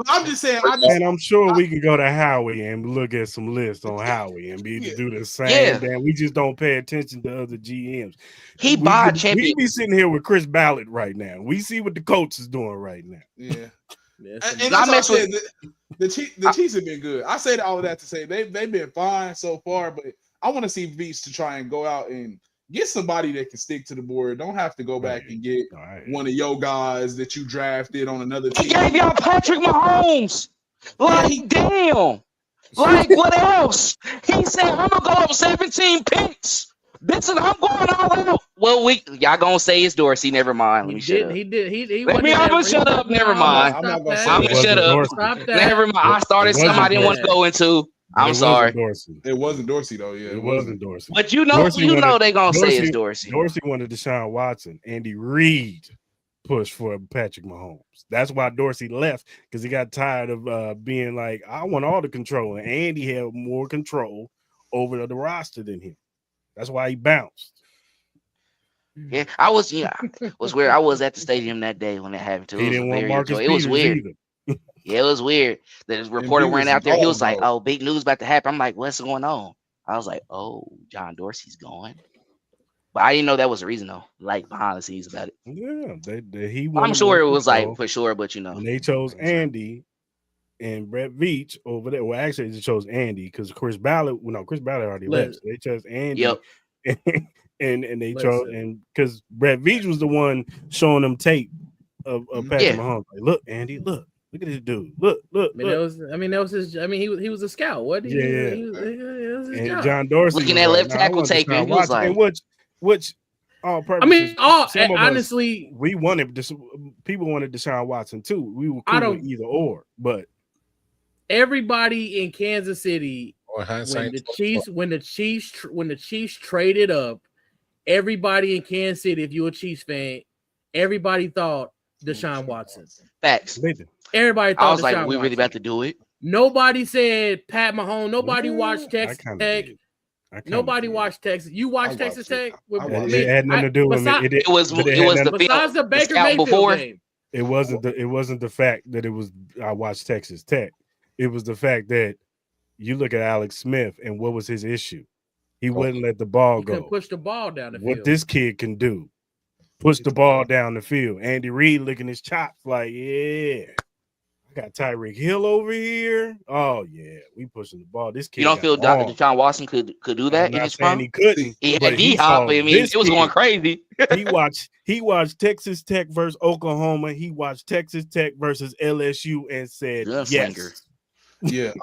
I'm just saying. I'm sure we can go to Howie and look at some lists on Howie and do the same. Yeah. Damn, we just don't pay attention to other GMs. He buy champion. We be sitting here with Chris Ballard right now. We see what the coach is doing right now. Yeah, and I said the Chiefs have been good. I said all of that to say they've been fine so far, but I want to see Beats to try and go out and get somebody that can stick to the board. Don't have to go back and get one of your guys that you drafted on another team. He gave y'all Patrick Mahomes. Like, damn. Like, what else? He said, I'm going to go up 17 picks. Listen, I'm going all out. Well, y'all going to say it's Dorsey. Never mind. Let me shut up. He did. I'm going to shut up. Never mind. I'm going to shut up. Never mind. I started something I didn't want to go into. I'm sorry. It wasn't Dorsey though. Yeah, it wasn't Dorsey. But you know they gonna say it's Dorsey. Dorsey wanted Deshaun Watson. Andy Reid pushed for Patrick Mahomes. That's why Dorsey left, because he got tired of being like, I want all the control, and Andy had more control over the roster than him. That's why he bounced. Yeah, I was weird. I was at the stadium that day when it happened too. He didn't want Marcus Peters. It was weird. Either. Yeah, it was weird. The reporter ran out there. He was like, "Oh, big news about to happen." I'm like, "What's going on?" I was like, "Oh, John Dorsey's going." But I didn't know that was the reason though. Like behind the scenes about it. Yeah, I'm sure it was like for sure, but and they chose Andy and Brett Veach over there. Well, actually, they chose Andy because Chris Ballard. Well, no, Chris Ballard already left. So they chose Andy. Yep. and they chose because Brett Veach was the one showing them tape of Patrick Mahomes. Like, look, Andy, look at this dude. Look. That was his. I mean, he was a scout. What? Yeah. He was his and job. John Dorsey looking at left tackle tape, and he was like, which all purposes. Honestly, we wanted this. People wanted Deshaun Watson too. We were cool with either or, but everybody in Kansas City when the Chiefs traded up, everybody in Kansas City, if you're a Chiefs fan, everybody thought Deshaun Watson. Facts. Everybody thought I was like, Deshaun we really Watson. about to do it. Nobody said Pat Mahomes. Nobody watched Texas Tech. Nobody watched Texas. You watched Texas Tech? It had nothing to do with me. It was the besides the Baker Mayfield game. It wasn't the fact that I watched Texas Tech. It was the fact that you look at Alex Smith and what was his issue? He wouldn't let the ball go. Couldn't push the ball down the field. What this kid can do, push the ball down the field. Andy Reid licking his chops like, yeah. I got Tyreek Hill over here. Oh yeah, we pushing the ball. This kid. You don't feel Dr. Deshaun Watson could do that in his prime? He couldn't. He had D-Hop. I mean, it was going crazy. He watched Texas Tech versus Oklahoma. He watched Texas Tech versus LSU and said yes. Yeah,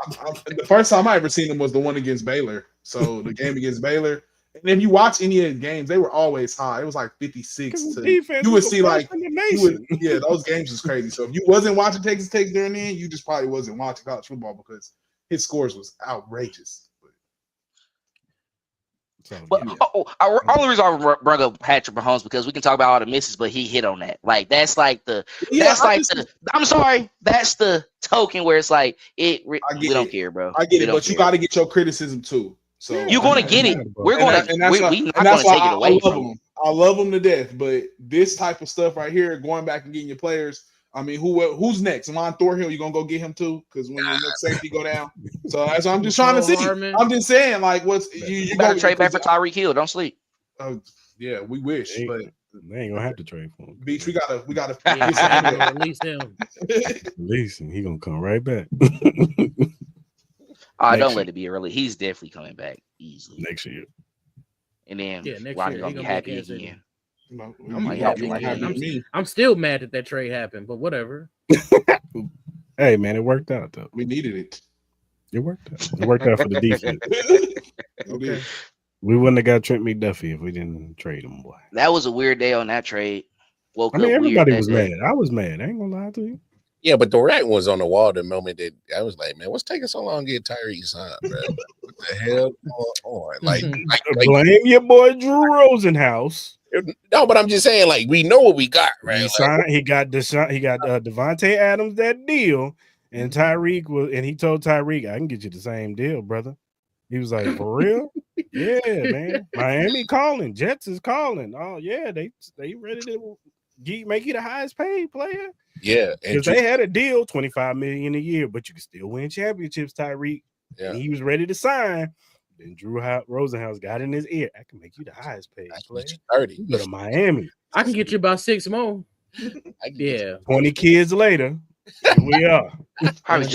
the first time I ever seen him was the one against Baylor. So the game against Baylor. And if you watch any of the games, they were always high. It was like 56. You would see like, those games was crazy. So if you wasn't watching Texas Tech during then, you just probably wasn't watching college football because his scores was outrageous. Only reason I bring up Patrick Mahomes because we can talk about all the misses, but he hit on that. Like that's the token where it's like we don't care, bro. I get it, but you got to get your criticism too. So you're gonna get it. We're gonna take it away from him. I love him to death, but this type of stuff right here, going back and getting your players. I mean, who's next? Amon Thorhill, you gonna go get him too? Because when your next safety go down, so that's what I'm just trying to see. I'm just saying, like, what's you gotta trade back for Tyreek Hill? Don't sleep. Yeah, we wish, but they ain't gonna have to trade for him. Beach, we gotta release him. Release him. He gonna come right back. Don't let it be early. He's definitely coming back easily next year. And then next Rodney's year gonna be happy again. I'm still mad that trade happened, but whatever. Hey man, it worked out though. We needed it. It worked out. It worked out for the defense. Okay. We wouldn't have got Trent McDuffie if we didn't trade him, boy. That was a weird day on that trade. Everybody was mad. I was mad. I ain't gonna lie to you. Yeah, but the writing was on the wall the moment that I was like, man, what's taking so long to get Tyreek signed, bro? What the hell going on? Like blame your boy Drew Rosenhaus. No, but I'm just saying, like, we know what we got, right? He got Devontae Adams that deal, and Tyreek and he told Tyreek, I can get you the same deal, brother. He was like, for real? Yeah, man. Miami calling, Jets is calling. Oh yeah, they ready to make you the highest paid player. Yeah, because they had a deal, $25 million a year, but you can still win championships, Tyreek. Yeah, and he was ready to sign. Then Drew Rosenhaus got in his ear. I can make you the highest paid player. 30. You go to Miami. I can get you about 6 more. 20 kids later. Here we are. 20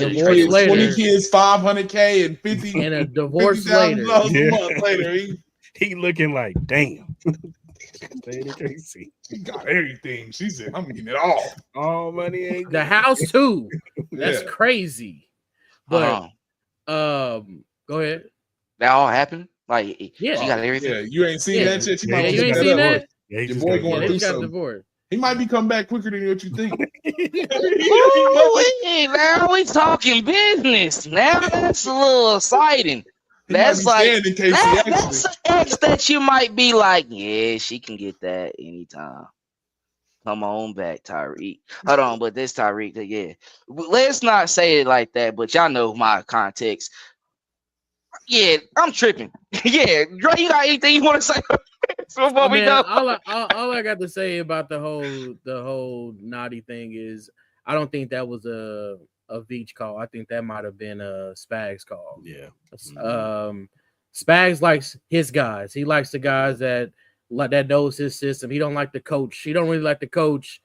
kids, $500K and 50 and a divorce later. A month later, he looking like damn. He got everything. She said, I'm getting it all. All money ain't the house too. That's crazy. But go ahead. That all happened? Like she got everything. Yeah, you ain't seen that shit. You ain't seen that? Yeah, your boy going through something. Divorced. He might be coming back quicker than what you think. Now we talking business. Now that's a little exciting. That's like that's an ex that you might be like, yeah, she can get that anytime. Come on back, Tyreek. Hold on, but this Tyreek, yeah. Let's not say it like that, but y'all know my context. Yeah, I'm tripping. Yeah, Dre, you got anything you want to say before we go? All I got to say about the whole Nnadi thing is I don't think that was a Veach call. I think that might have been a Spags call. Yeah. Spags likes his guys. He likes the guys that knows his system. He don't like the coach. He don't really like the coach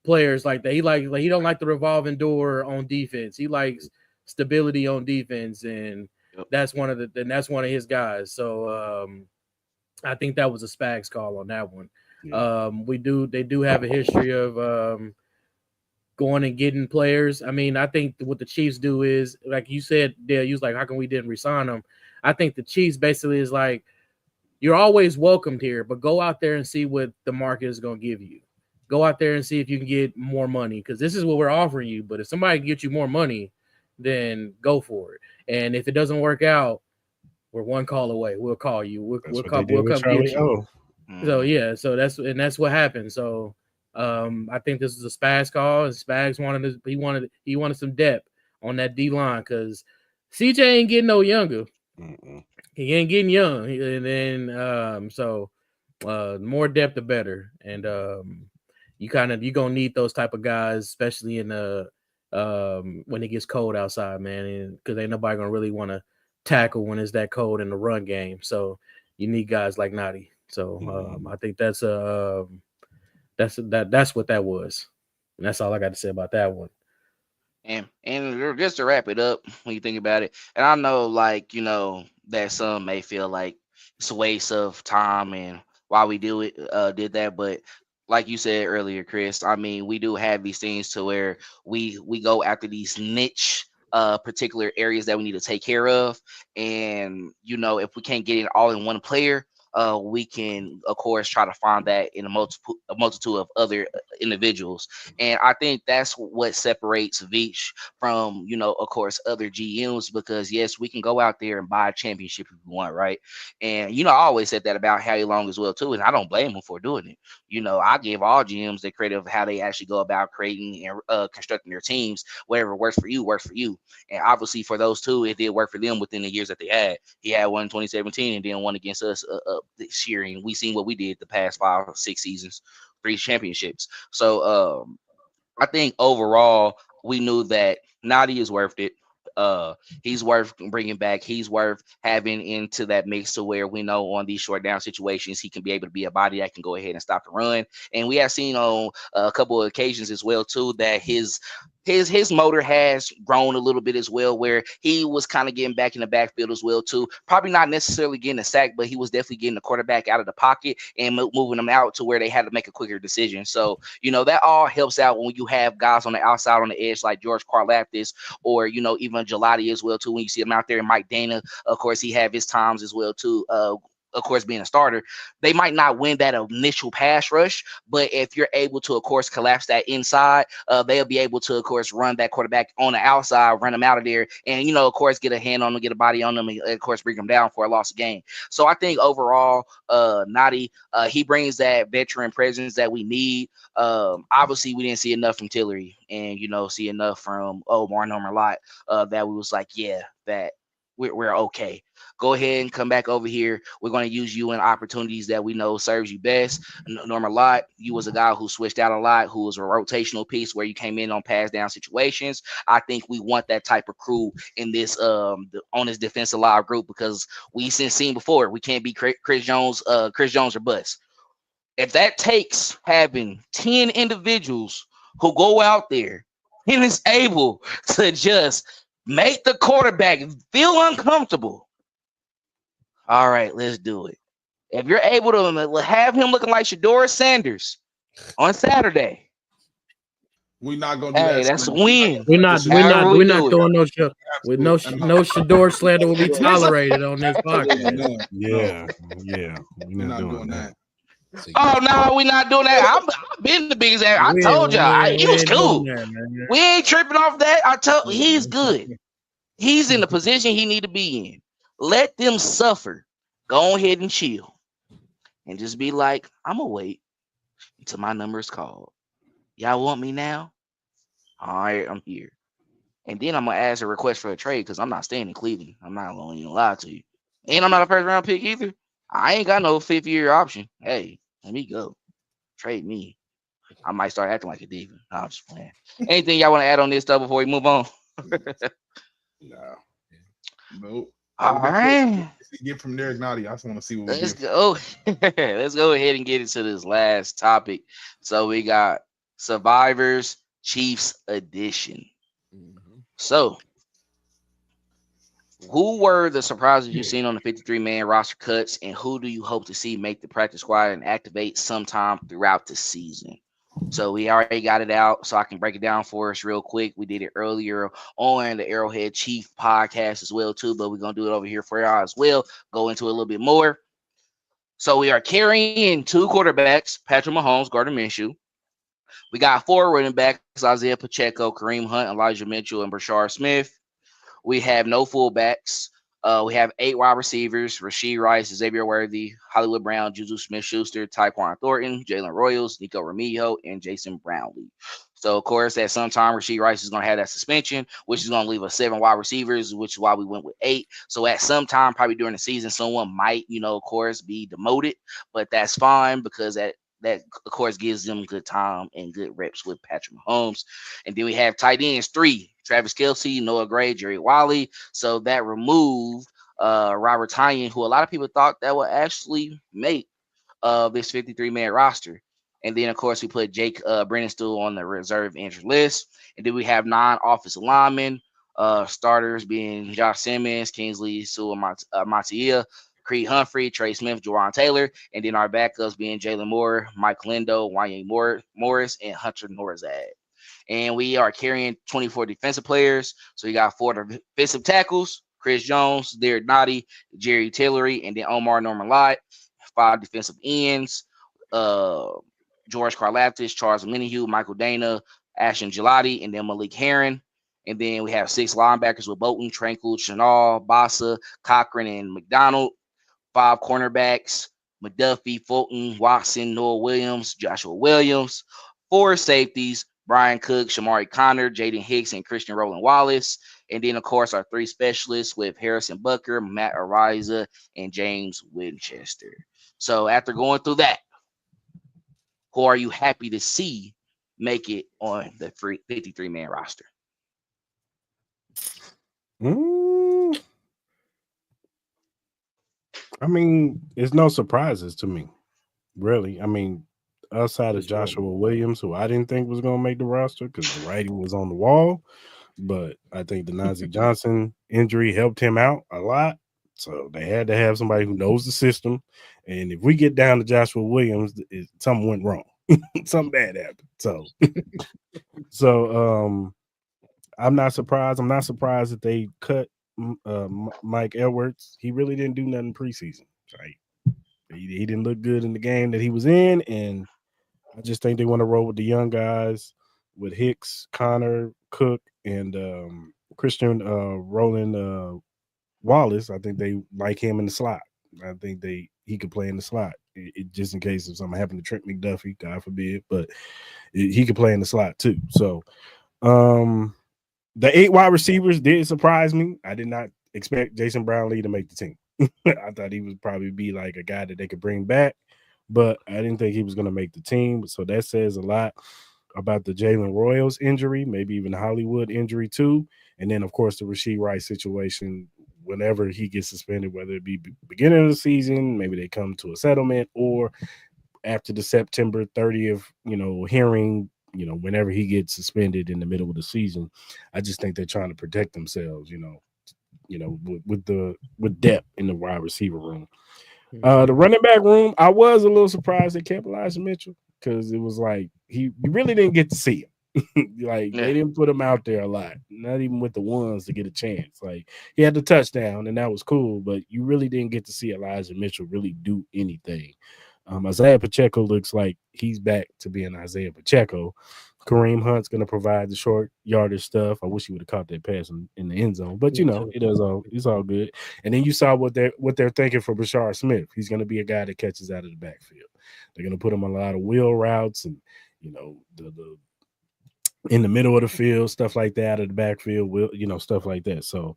players like that. He don't like the revolving door on defense. He likes stability on defense, and that's one of his guys. So I think that was a Spags call on that one. Yeah. They do have a history of going and getting players. I mean, I think what the Chiefs do is, like you said, Dale, you was like, how come we didn't resign them? I think the Chiefs basically is like, you're always welcomed here, but go out there and see what the market is going to give you. Go out there and see if you can get more money, because this is what we're offering you. But if somebody can get you more money, then go for it. And if it doesn't work out, we're one call away. We'll call you. We'll come get you. So yeah, so that's what happened. So I think this is a Spags call, and Spags he wanted some depth on that D line because CJ ain't getting no younger. He ain't getting young, and then so more depth the better. And you're gonna need those type of guys, especially in the when it gets cold outside, man, because ain't nobody gonna really want to tackle when it's that cold in the run game. So you need guys like Nnadi. So I think that's what that was, and that's all I got to say about that one. And just to wrap it up, when you think about it, and I know, like, you know, that some may feel like it's a waste of time and why we did that, but like you said earlier, Chris, I mean, we do have these things to where we go after these niche particular areas that we need to take care of, and you know, if we can't get it all in one player, we can of course try to find that in a multitude of other individuals. And I think that's what separates Veach from, you know, of course, other GMs, because yes, we can go out there and buy a championship if we want, right? And you know, I always said that about Harry Long as well too, and I don't blame him for doing it. You know, I give all GMs the credit of how they actually go about creating and constructing their teams. Whatever works for you works for you. And obviously for those two, it did work for them within the years that they had. He had one in 2017 and then one against us this year, and we seen what we did the past 5 or 6 seasons, 3 championships. So I think overall we knew that Nnadi is worth it. He's worth bringing back. He's worth having into that mix to where we know on these short down situations he can be able to be a body that can go ahead and stop the run. And we have seen on a couple of occasions as well too that his motor has grown a little bit as well, where he was kind of getting back in the backfield as well too. Probably not necessarily getting a sack, but he was definitely getting the quarterback out of the pocket and moving them out to where they had to make a quicker decision. So, you know, that all helps out when you have guys on the outside on the edge like George Karlaftis or, you know, even Gelati as well too. When you see him out there, and Mike Dana, of course, he have his times as well too. Of course, being a starter, they might not win that initial pass rush, but if you're able to, of course, collapse that inside, they'll be able to, of course, run that quarterback on the outside, run them out of there, and, you know, of course, get a hand on them, get a body on them, and, of course, bring them down for a loss of game. So I think overall, Nnadi, he brings that veteran presence that we need. Obviously, we didn't see enough from Tillery and, you know, see enough from Marnomer Lott that we was like, yeah, that we're okay. Go ahead and come back over here. We're going to use you in opportunities that we know serves you best. Norman Lott, you was a guy who switched out a lot, who was a rotational piece where you came in on pass down situations. I think we want that type of crew in this on this defensive line group, because we seen before we can't be Chris Jones or bust. If that takes having 10 individuals who go out there and is able to just make the quarterback feel uncomfortable, all right, let's do it. If you're able to have him looking like Shedeur Sanders on Saturday, we're not gonna do that. That's a win. We're not throwing no show. With no Shedeur slander will be tolerated on this podcast. Yeah. We're not doing that. Oh no, we're not doing that. I've been the biggest ass. I told y'all he was cool. We ain't tripping off that. He's good. He's in the position he need to be in. Let them suffer. Go ahead and chill. And just be like, I'm going to wait until my number is called. Y'all want me now? All right, I'm here. And then I'm going to ask a request for a trade because I'm not staying in Cleveland. I'm not going to even lie to you. And I'm not a first round pick either. I ain't got no 5th-year option. Hey, let me go. Trade me. I might start acting like a diva. No, I'm just playing. Anything y'all want to add on this stuff before we move on? No. Nope. All right. Get from Derrick Nnadi. I just want to see what we Let's go. Let's go ahead and get into this last topic. So we got Survivors Chiefs edition. So, who were the surprises you've seen on the 53-man roster cuts, and who do you hope to see make the practice squad and activate sometime throughout the season? So we already got it out, so I can break it down for us real quick. We did it earlier on the Arrowhead Chief podcast as well too, but we're going to do it over here for y'all as well. Go into it a little bit more. So we are carrying 2 quarterbacks, Patrick Mahomes, Gardner Minshew. We got 4 running backs, Isaiah Pacheco, Kareem Hunt, Elijah Mitchell, and Brashard Smith. We have no fullbacks. We have 8 wide receivers: Rasheed Rice, Xavier Worthy, Hollywood Brown, Juju Smith-Schuster, Tyquan Thornton, Jalen Royals, Nico Remigio, and Jason Brownlee. So, of course, at some time, Rasheed Rice is going to have that suspension, which is going to leave us 7 wide receivers, which is why we went with 8. So, at some time, probably during the season, someone might, of course, be demoted, but that's fine because that of course gives them good time and good reps with Patrick Mahomes. And then we have tight ends 3: Travis Kelce, Noah Gray, Jerry Wiley. So that removed Robert Tonyan, who a lot of people thought that would actually make this 53-man roster. And then, of course, we put Jake Brennan-Steele on the reserve injured list. And then we have 9 offensive linemen, starters being Josh Simmons, Kingsley Suamataia, Creed Humphrey, Trey Smith, Jawan Taylor, and then our backups being Jalen Moore, Mike Lindo, Wanye Morris, and Hunter Norzad. And we are carrying 24 defensive players. So we got 4 defensive tackles: Chris Jones, Derrick Nnadi, Jerry Tillery, and then Omar Norman Lott. 5 defensive ends: George Karlaftis, Charles Minihue, Michael Dana, Ashton Gelati, and then Malik Herron. And then we have 6 linebackers with Bolton, Tranquil, Chenal, Bassa, Cochran, and McDonald. 5 cornerbacks: McDuffie, Fulton, Watson, Noah Williams, Joshua Williams. 4 safeties: Brian Cook, Shamari Connor, Jaden Hicks, and Christian Rowland Wallace. And then, of course, our 3 specialists with Harrison Butker, Matt Ariza, and James Winchester. So after going through that, who are you happy to see make it on the 53-man roster? I mean, it's no surprises to me, really. I mean, outside of Joshua Williams, who I didn't think was going to make the roster because the writing was on the wall, but I think the Nazi Johnson injury helped him out a lot. So they had to have somebody who knows the system. And if we get down to Joshua Williams, something went wrong. Something bad happened. So I'm not surprised. I'm not surprised that they cut Mike Edwards. He really didn't do nothing preseason. Right? He didn't look good in the game that he was in, and I just think they want to roll with the young guys with Hicks, Connor, Cook, and Christian Rowland Wallace. I think they like him in the slot. I think he could play in the slot, just in case if something happened to Trent McDuffie, God forbid, but he could play in the slot too. So the 8 wide receivers did surprise me. I did not expect Jason Brownlee to make the team. I thought he would probably be like a guy that they could bring back, but I didn't think he was going to make the team. So that says a lot about the Jalen Royals injury, maybe even the Hollywood injury too. And then, of course, the Rasheed Rice situation, whenever he gets suspended, whether it be beginning of the season, maybe they come to a settlement, or after the September 30th, hearing, whenever he gets suspended in the middle of the season. I just think they're trying to protect themselves, with depth in the wide receiver room. The running back room, I was a little surprised they kept Elijah Mitchell because it was like you really didn't get to see him. They didn't put him out there a lot, not even with the ones to get a chance. Like, he had the touchdown and that was cool, but you really didn't get to see Elijah Mitchell really do anything. Isaiah Pacheco looks like he's back to being Isaiah Pacheco. Kareem Hunt's going to provide the short yardage stuff. I wish he would have caught that pass in the end zone, but it's all good. And then you saw what they're thinking for Brashard Smith. He's going to be a guy that catches out of the backfield. They're going to put him on a lot of wheel routes and the in the middle of the field, stuff like that, out of the backfield, stuff like that. So,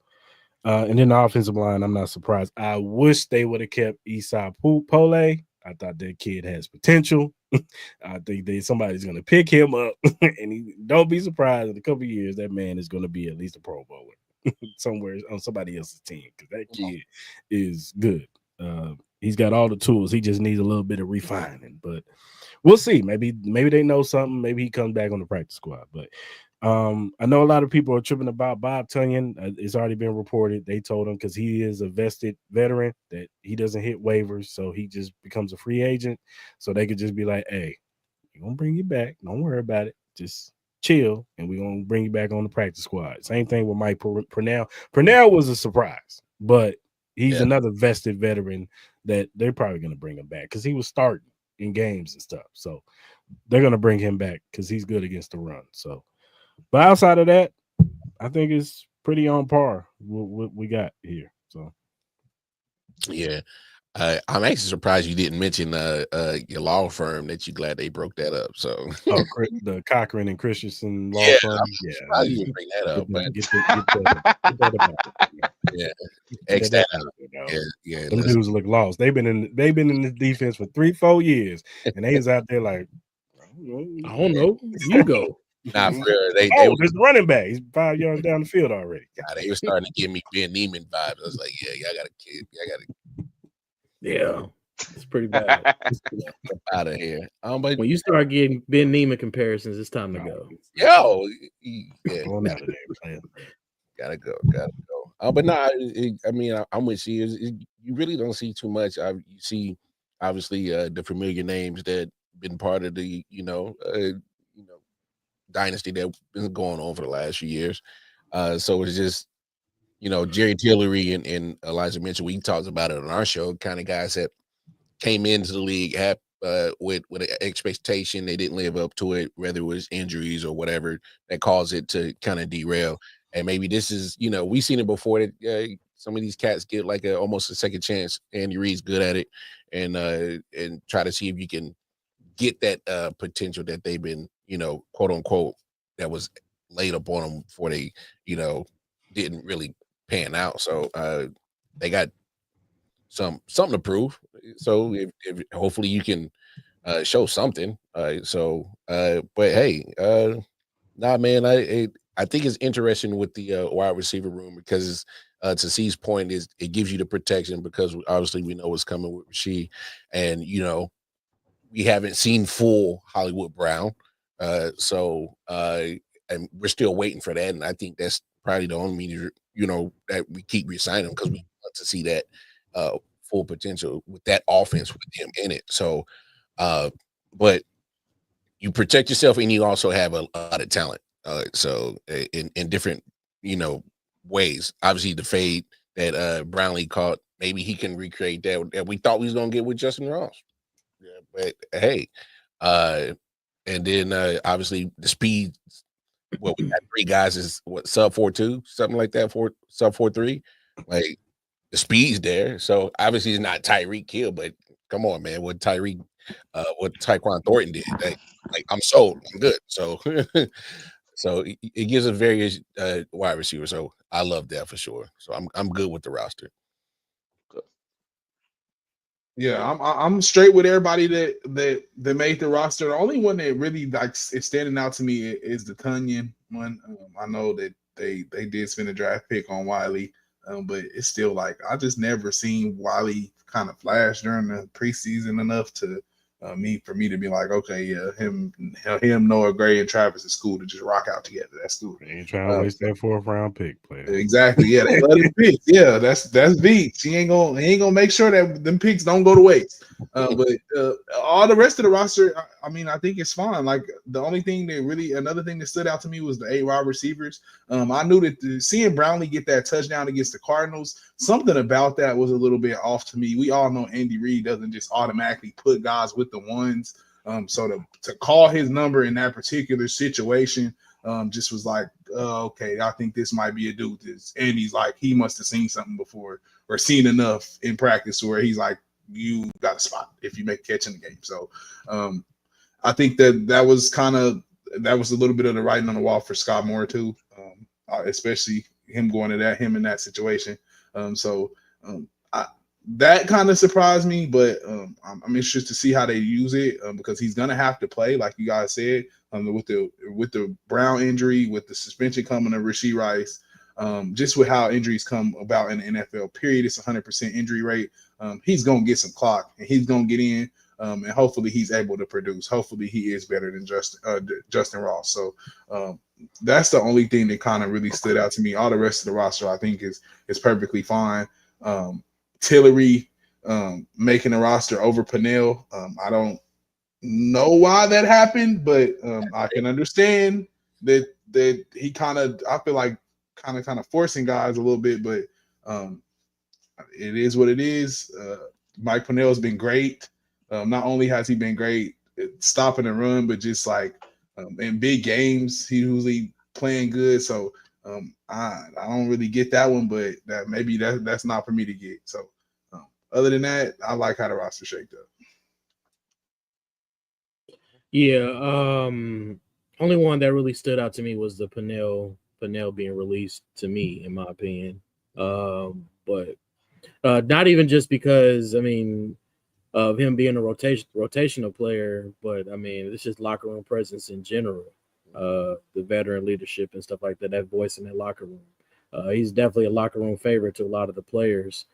and then the offensive line, I'm not surprised. I wish they would have kept Isai Pole. I thought that kid has potential. I think somebody's going to pick him up, and don't be surprised in a couple of years that man is going to be at least a Pro Bowler somewhere on somebody else's team, because that kid is good. He's got all the tools. He just needs a little bit of refining, but we'll see. Maybe they know something. Maybe he comes back on the practice squad. But I know a lot of people are tripping about Bob Tonyan. It's already been reported. They told him, because he is a vested veteran, that he doesn't hit waivers, so he just becomes a free agent. So they could just be like, hey, we're going to bring you back. Don't worry about it. Just chill, and we're going to bring you back on the practice squad. Same thing with Mike Purnell. Purnell was a surprise, but he's another vested veteran that they're probably going to bring him back because he was starting in games and stuff. So they're going to bring him back because he's good against the run. So, but outside of that, I think it's pretty on par with what we got here. So Yeah. I'm actually surprised you didn't mention your law firm that you're glad they broke that up. So the Cochran and Christensen law yeah, firm. I'm Yeah, surprised you didn't bring that up, but get that about it. yeah, Get X that that out out. of there, Yeah, dog. yeah. Them dudes look lost. They've been in this defense for 3-4 years, and they was out there like, I don't know. You go. Nah, for real. They oh, was, there's the running back. He's 5 yards down the field already. they were starting to give me Ben Neiman vibes. I was like, yeah, y'all got a kid. Y'all got to Yeah, it's pretty bad. get out of here. But When you start getting Ben Neiman comparisons, it's time to go. yo, yeah, Going out of there, player. gotta go. But no, I mean, I'm with you. You really don't see too much. You see, obviously, the familiar names that been part of the dynasty that been going on for the last few years. So it's just Jerry Tillery and Elijah Mitchell. We talked about it on our show. Kind of guys that came into the league with an expectation, they didn't live up to it, whether it was injuries or whatever that caused it to kind of derail. And maybe this is, we've seen it before that some of these cats get like almost a second chance. Andy Reid's good at it, and try to see if you can get that potential that they've been, quote unquote, that was laid upon them before they, didn't really pan out. So they got something to prove. So if hopefully you can show something. But hey, nah, man, I think it's interesting with the wide receiver room because to C's point is it gives you the protection because obviously we know what's coming with Rasheed, and we haven't seen full Hollywood Brown, and we're still waiting for that, and I think that's probably the only means that we keep resigning him because we want to see that full potential with that offense with him in it. So, but you protect yourself and you also have a lot of talent. So in different, ways. Obviously the fade that Brownlee caught, maybe he can recreate that we thought we was gonna get with Justin Ross. Yeah, but hey, and then obviously the speed. Well, we got 3 guys is what sub 4.2, something like that, sub 4.3. Like the speed's there. So obviously it's not Tyreek Hill, but come on, man. What Tyquan Thornton did. Like I'm sold. I'm good. So so it gives us various wide receivers. So I love that for sure. So I'm good with the roster. Yeah, I'm straight with everybody that made the roster. The only one that really is standing out to me is the Tunyon one. I know that they did spend a draft pick on Wiley, but it's still like I just never seen Wiley kind of flash during the preseason enough to for me to be like, okay, yeah, him, Noah Gray, and Travis is cool to just rock out together. That's cool. They ain't trying to waste that 4th round pick, player. Exactly. Yeah, they let him pick. Yeah, that's V. He ain't gonna make sure that them picks don't go to waste. But all the rest of the roster, I mean, I think it's fine. Like the only thing another thing that stood out to me was the 8 wide receivers. I knew that seeing Brownlee get that touchdown against the Cardinals, something about that was a little bit off to me. We all know Andy Reid doesn't just automatically put guys with the ones. So to call his number in that particular situation just was like, okay, I think this might be a dude. And he's like, he must have seen something before or seen enough in practice where he's like, you got a spot if you make a catch in the game. So I think that was a little bit of the writing on the wall for Skyy Moore too, especially him going to him in that situation. That kind of surprised me, but I'm interested to see how they use it because he's gonna have to play, like you guys said, with the Brown injury, with the suspension coming to Rashee Rice, just with how injuries come about in the NFL. Period, it's 100% injury rate. He's gonna get some clock and he's gonna get in, and hopefully he's able to produce. Hopefully he is better than Justin Ross. So that's the only thing that kind of really stood out to me. All the rest of the roster, I think, is perfectly fine. Tillery making the roster over Pennell. I don't know why that happened, but I can understand that he kind of, I feel like kind of forcing guys a little bit, but it is what it is. Mike Pennell has been great. Not only has he been great at stopping the run, but just like in big games, he usually playing good. So I don't really get that one, but that's not for me to get. So other than that, I like how the roster shaped up. Yeah, only one that really stood out to me was the Pennell being released to me, in my opinion. But not even just because, I mean, of him being a rotational player, but I mean, it's just locker room presence in general. The veteran leadership and stuff like that, that voice in that locker room. He's definitely a locker room favorite to a lot of the players.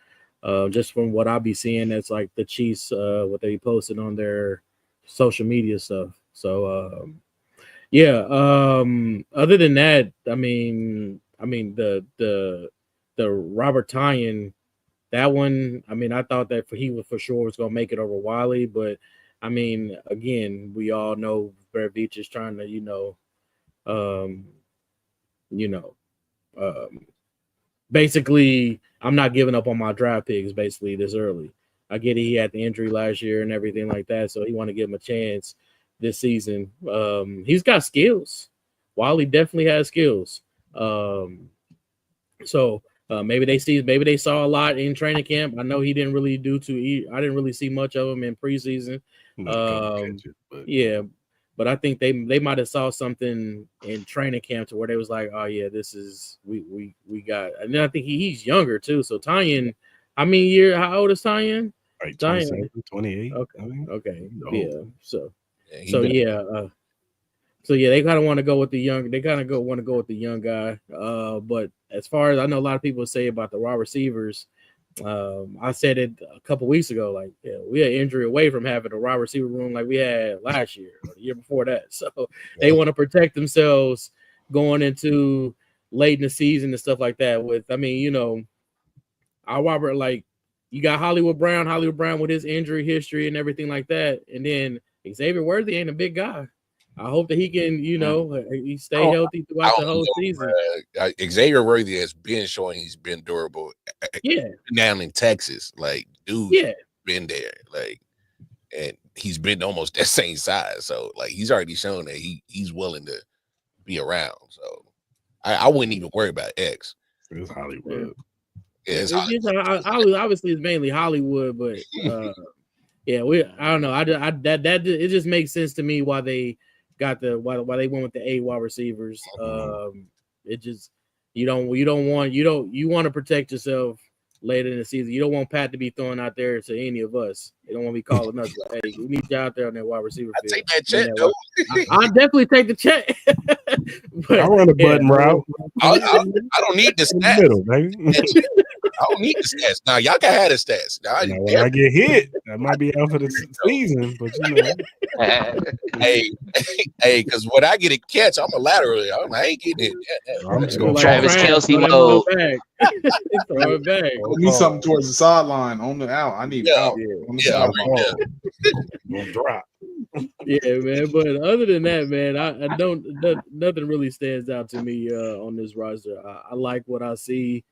Just from what I'll be seeing, that's like the Chiefs, what they posted on their social media stuff. So yeah. Other than that, I mean the Robert Tyan, that one, I mean, I thought that he was for sure was gonna make it over Wiley, but I mean, again, we all know Beravich is trying to, basically, I'm not giving up on my draft picks basically this early. I get it, he had the injury last year and everything like that, so he want to give him a chance this season. He's got skills. Wiley definitely has skills. So maybe they saw a lot in training camp. I know he didn't really I didn't really see much of him in preseason. Yeah, but I think they might have saw something in training camp to where they was like, oh yeah, this is we got. And then I think he's younger too. So Tyan, how old is Tyan? Like 27, 28. Okay. Yeah. So they kind of want to go with the young. They kind of want to go with the young guy. But as far as I know, a lot of people say about the wide receivers. I said it a couple weeks ago. Like, yeah, we are injury away from having a wide receiver room like we had last year or the year before that. So they want to protect themselves going into late in the season and stuff like that. Our Robert, like, you got Hollywood Brown with his injury history and everything like that, and then Xavier Worthy ain't a big guy. I hope that he can, he stay healthy throughout the whole season. Xavier Worthy has been showing he's been durable. Yeah. Down in Texas, like, dude, been there, like, and he's been almost that same size. So, like, he's already shown that he's willing to be around. So, I wouldn't even worry about X. It's Hollywood. Yeah, it's obviously it's mainly Hollywood, but yeah, I don't know. That it just makes sense to me why they got why they went with the 8 wide receivers. It just you want to protect yourself later in the season. You don't want Pat to be throwing out there to any of us. They don't want to be calling us like, hey, we need you out there on that wide receiver field. Take that check, though. I definitely take the check. I run a button route. I don't need the stats. Middle, baby. I don't need the stats. Now, y'all can have the stats. Now, when I get hit, I might be out for the season, but hey, because when I get a catch, I'm a lateral. I ain't getting it. I'm just going Travis Kelce mode. Throw it back. I need something towards the sideline on the out. I need out. On the sideline. Gonna drop. Yeah, man. But other than that, man, I don't. Nothing really stands out to me on this roster. I like what I see.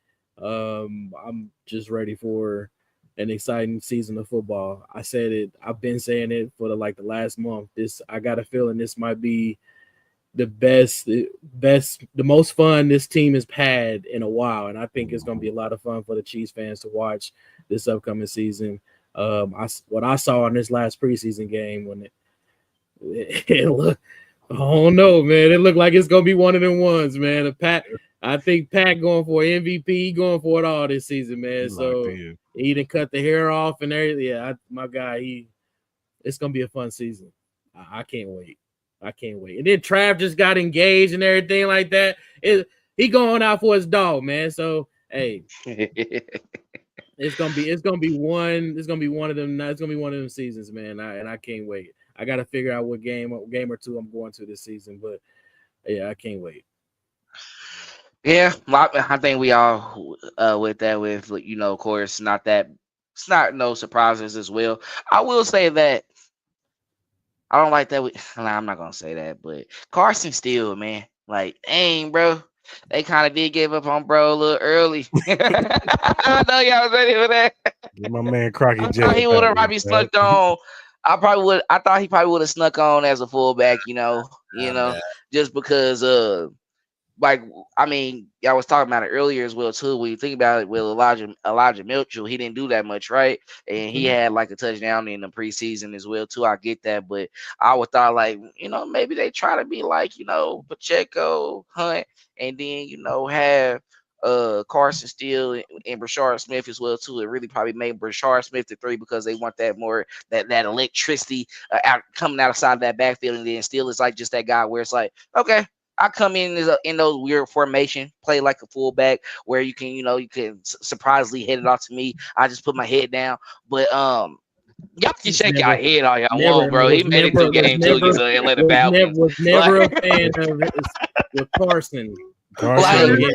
I'm just ready for an exciting season of football. I said it. I've been saying it for the last month. I got a feeling this might be the most fun this team has had in a while, and I think it's going to be a lot of fun for the Chiefs fans to watch this upcoming season. What I saw in this last preseason game when it looked, I don't know, man. It looked like it's going to be one of them ones, man. I think Pat going for MVP, going for it all this season, man. So he done cut the hair off and everything. Yeah, my guy, it's gonna be a fun season. I can't wait. And then Trav just got engaged and everything like that. He going out for his dog, man. So hey, it's gonna be one of them seasons, man. And I can't wait. I gotta figure out what game or two I'm going to this season, but yeah, I can't wait. Yeah, I think we all with that. Of course, it's not no surprises as well. I will say that I don't like that. I'm not gonna say that, but Carson Steele, man, like, dang, bro, they kind of did give up on bro a little early. I know y'all was ready for that. Get my man Crockett. I thought he would have probably snuck on. I thought he probably would have snuck on as a fullback. Just because like, I mean, y'all was talking about it earlier as well too. When you think about it, with Elijah Mitchell, he didn't do that much, right? And he had like a touchdown in the preseason as well too. I get that, but I would thought like, maybe they try to be like, Pacheco, Hunt, and then have Carson Steele and Brashard Smith as well too. It really probably made Brashard Smith the 3 because they want that more that electricity coming outside that backfield, and then Steele is like just that guy where it's like, okay, I come in those weird formation, play like a fullback where you can surprisingly hit it off to me. I just put my head down, but y'all can shake your head all y'all want, bro. He made it to game 2 against Atlanta Falcons. Was never a fan of it with Carson. Everybody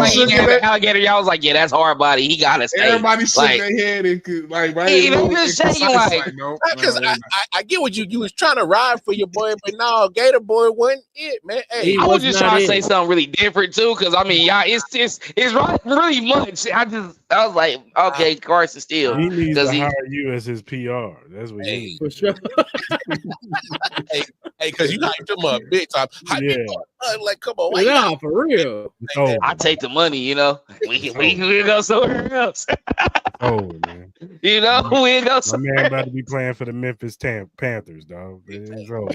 shook their alligator. Y'all was like, yeah, that's hard body. He got to stay. Everybody shook their head and right. Because I get what you was trying to ride for your boy, but no, Gator boy wasn't it, man. Hey, I was just trying to say something really different too, because I mean, y'all, it's really much. I was like, okay, Carson Steele. He needs to hire you as his PR. That's what he needs. For sure. hey, because you hyped him up big time. Like, come on, nah, for real. I take the money, we go somewhere else. Man. We go somewhere. My man about to be playing for the Memphis Panthers, dog. It's over.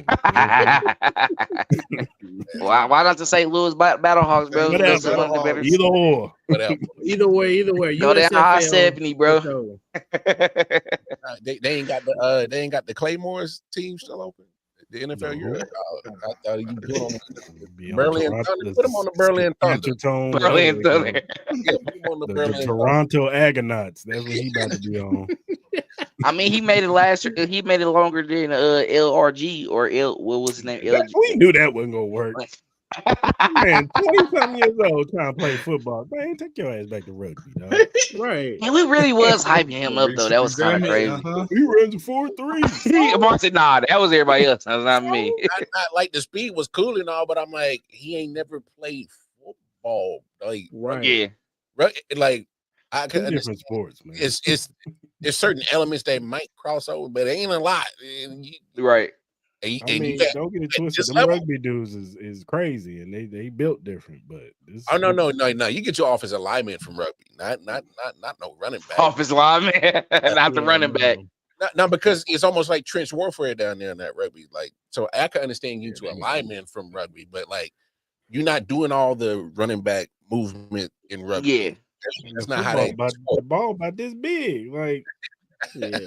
Why not the St. Louis Battlehawks, bro? Either or. Whatever. Either way. Go down high 70, bro. They ain't got the Claymore's team still open. The NFL, I thought you put on Berlin Thunder. Put him on the Berlin Thunder. Berlin Thunder. The Toronto Argonauts. That's what he about to be on. I mean, he made it last year. He made it longer than LRG or what was his name? LG. We knew that wasn't gonna work. Man, 20-something years old trying to play football. Man, take your ass back to rugby, dog. Right. And we really was hyping him up though. That was kind of crazy. He runs a 4.3. Mark said, nah, that was everybody else. That was not me. Not like the speed was cool and all, but I'm like, he ain't never played football. Like, right. Yeah. Right. Like, I can different sports, man. It's there's certain elements that might cross over, but it ain't a lot. Right. Don't get it twisted. Them rugby dudes is crazy, and they built different. But no. You get your offensive lineman from rugby, not no running back. Offensive lineman, not the running back. No, because it's almost like trench warfare down there in that rugby. Like, so I can understand you to a lineman from rugby, but like you're not doing all the running back movement in rugby. Yeah, that's not how they. The ball about this big, like. Yeah.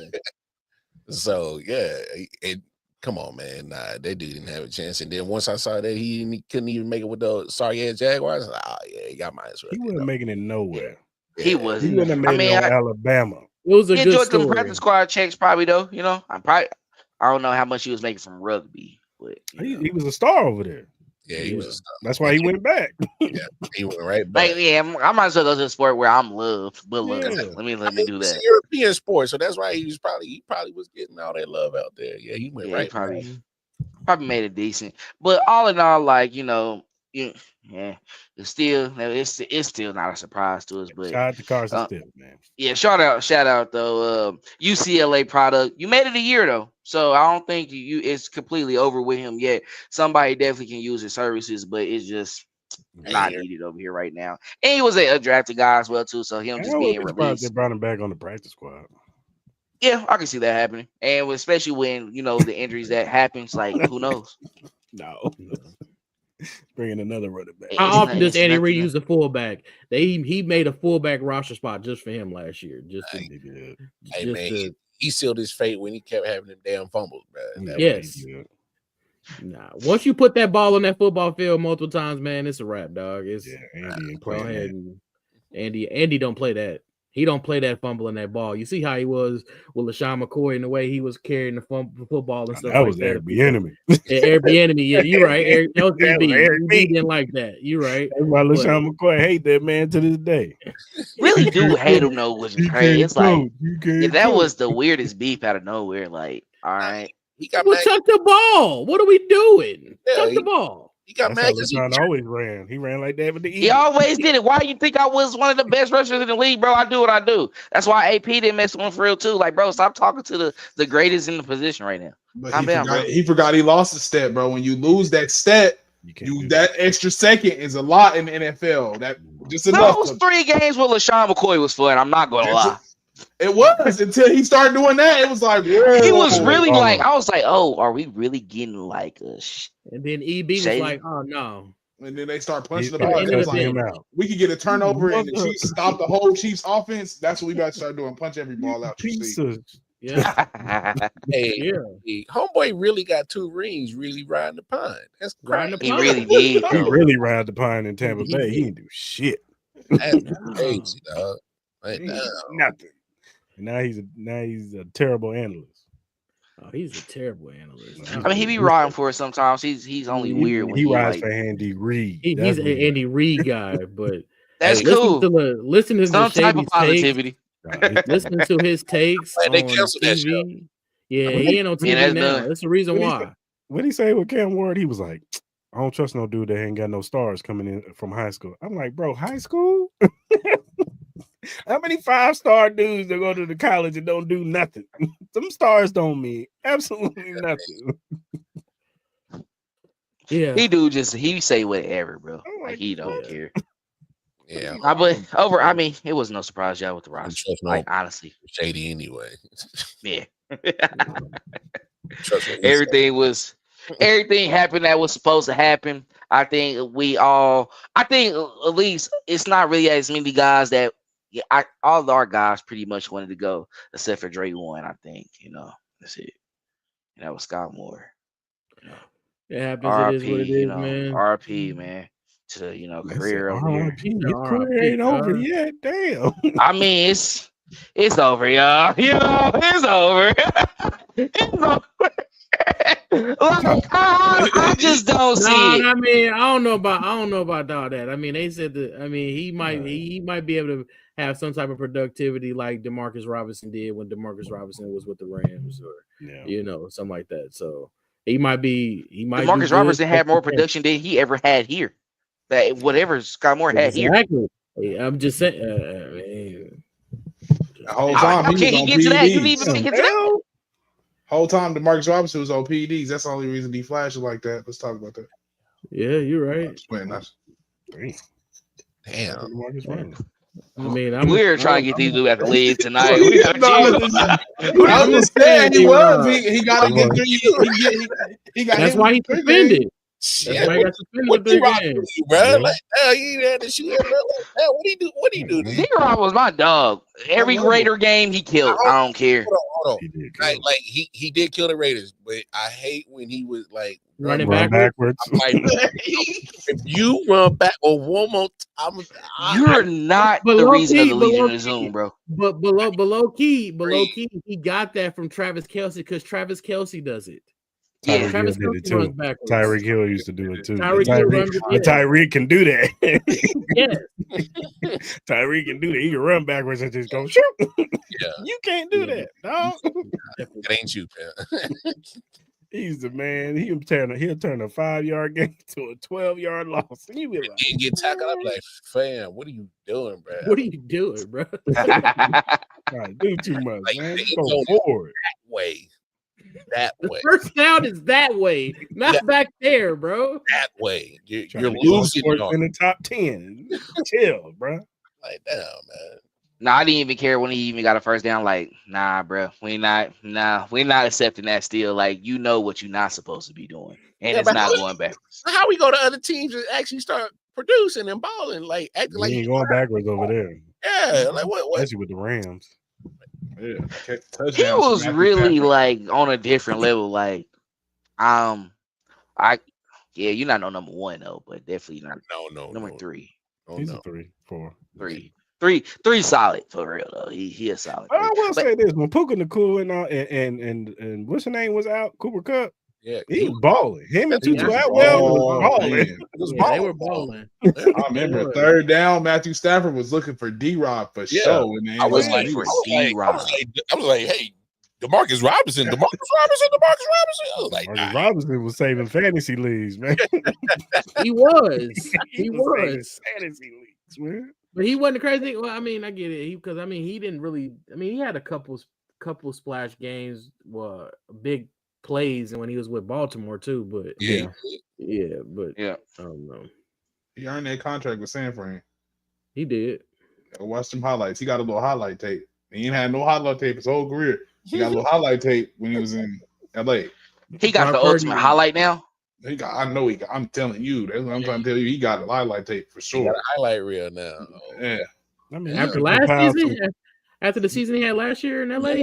So come on, man. Nah, that dude didn't have a chance. And then once I saw that he couldn't even make it with the sorry ass Jaguars, he got my ass right. He wasn't making it nowhere. He was. He wouldn't have made it on Alabama. It was a good enjoyed story. The practice squad checks probably though. I don't know how much he was making from rugby, but he was a star over there. Yeah, he was a star. That's why he went back. Yeah, he went right back. I might as well go to a sport where I'm loved. But let me do that. It's a European sport, so that's why he probably was getting all that love out there. Yeah, he went right. Probably made it decent. But all in all, like it's still not a surprise to us. But shout out to Carson Steele, man. Yeah, shout out though. UCLA product. You made it a year though, so I don't think it's completely over with him yet. Somebody definitely can use his services, but it's just not needed over here right now. And he was a drafted guy as well too, so him just being released. They brought him back on the practice squad. Yeah, I can see that happening, and especially when the injuries that happens, like who knows? No. Bringing another running back. How often does Andy Reid use a fullback? He made a fullback roster spot just for him last year. He sealed his fate when he kept having them damn fumbles, man. Yes. Nah. Once you put that ball on that football field multiple times, man, it's a wrap, dog. Andy ain't playing that. Andy don't play that. He don't play that fumbling that ball. You see how he was with LaShawn McCoy and the way he was carrying the football and stuff. That was Eric Bieniemy. Eric Bieniemy, yeah, you're right. That was BB. He didn't like that. You're right. That's why LaShawn McCoy hate that man to this day. Really do hate him though, which is crazy. It's like that was the weirdest beef out of nowhere. Like, all right, chuck the ball. What are we doing? Chuck the ball. He got mad because he always ran. He ran like that with the Eagles. He always did it. Why do you think I was one of the best rushers in the league, bro? I do what I do. That's why AP didn't mess with him for real too. Like, bro, stop talking to the greatest in the position right now. But he forgot he lost a step, bro. When you lose that step, That extra second is a lot in the NFL. That just enough. Those 3 games with LaShawn McCoy was fun. I'm not gonna lie. It was until he started doing that. It was like, whoa. He was really like, I was like, oh, are we really getting like a? And then EB was like, oh no. And then they start punching the ball. It was like, we could get a turnover and the Chiefs stop the whole Chiefs offense. That's what we got to start doing. Punch every ball out. Yeah. Hey, homeboy really got 2 rings. Really riding the pine. That's crazy. He really did. He really ride the pine in Tampa Bay. He didn't do shit. That's crazy, dog. Like, nothing. And now he's a terrible analyst. Oh, he's a terrible analyst. I mean, he be riding for it sometimes. He's only weird when he rides like, for Andy Reid. He's an Andy Reid guy, but that's cool. Listen to some type of positivity. Listen to his takes on they canceled that show. TV. Yeah, he ain't on TV now. That's the reason why. What did he say with Cam Ward? He was like, I don't trust no dude that ain't got no stars coming in from high school. I'm like, bro, high school? How many 5-star dudes that go to the college and don't do nothing? Some stars don't mean absolutely nothing. Yeah, he say whatever, bro. Like he don't care. Yeah, but I mean, it was no surprise y'all with the roster. Like honestly, shady anyway. Yeah, everything happened that was supposed to happen. I think at least it's not really as many guys that. Yeah, all of our guys pretty much wanted to go, except for Dre one. I think that's it. And that was Skyy Moore. It happens. It is what it is, man. RP, man. To career over here. His career ain't over yet. Damn. I mean, it's over, y'all. It's over. It's over. Like, I just don't see it. I mean, I don't know about all that. I mean, they said that. I mean, he might be able to have some type of productivity like DeMarcus Robinson did when DeMarcus Robinson was with the Rams, or something like that. So he might. DeMarcus Robinson had more production than he ever had here. That whatever Skyy Moore had here. I'm just saying. The whole time he get to that? You didn't even get to that. Whole time DeMarcus Robinson was on PEDs. That's the only reason he flashed like that. Let's talk about that. Yeah, you're right. Damn. I mean, we're trying to get these dudes at the lead tonight. I'm just saying he was. He got to get 3. He got. That's why he suspended. That's why he got suspended 3 games, bro. Like, you had to shoot him. What do you do? D-Rob was my dog. Every Raider game he killed. I don't care. Hold on. Like he did kill the Raiders, but I hate when he was like running backwards. Like, if you run back or one more time, you're not the reason of the Legion of Zoom, bro. But below key, he got that from Travis Kelce because Travis Kelce does it. Yeah, Travis Hill did it too. Tyreek Hill used to do it too. Tyreek can do that. Yeah. Tyreek can do that. He can run backwards and just go shoot. Yeah. You can't do that, dog. It ain't you, man. He's the man. He'll turn a 5-yard game to a 12-yard loss. And you be like, and get tackled. I'm like, fam, what are you doing, bro? What are you doing, bro? Do too much, like, man. Go forward. That way. The first down is that way, not back there, bro. That way. You're losing in the top 10. Chill, bro. Like, damn, man. Nah, I didn't even care when he even got a first down. Like, nah, bro. We're not accepting that still. Like, you know what you're not supposed to be doing. And it's not going backwards. How we go to other teams and actually start producing and balling? Like, acting like ain't going backwards over there. Yeah, like what? Especially with the Rams. Yeah, he was really like on a different level. Like, you're not no number 1 though, but definitely not. No, number 3. He's a 3, 4, 3 solid for real though. He is solid. I will say this: when Puka Nacua and what's her name was out, Cooper Kupp. Yeah, he was balling. Him and Tutu Atwell was balling. They were balling. I remember 3rd down, Matthew Stafford was looking for D-Rob for sure. Man. I was like, for D-Rob. I was like, hey, DeMarcus Robinson. I was like, Robinson was saving fantasy leagues, man. He was. He was fantasy leagues, man. But he wasn't crazy. Well, I mean, I get it. Because he didn't really. I mean, he had a couple splash games. Well, big plays and when he was with Baltimore too. But Yeah. I don't know. He earned that contract with San Fran. He did. Watch some highlights. He got a little highlight tape. He ain't had no highlight tape his whole career. He got a little highlight tape when he was in LA. He got the ultimate highlight now. I know he got. I'm telling you. That's what I'm trying to tell you. He got a highlight tape for sure. He got a highlight reel now. Yeah. I mean, After last season, after the season he had last year in LA,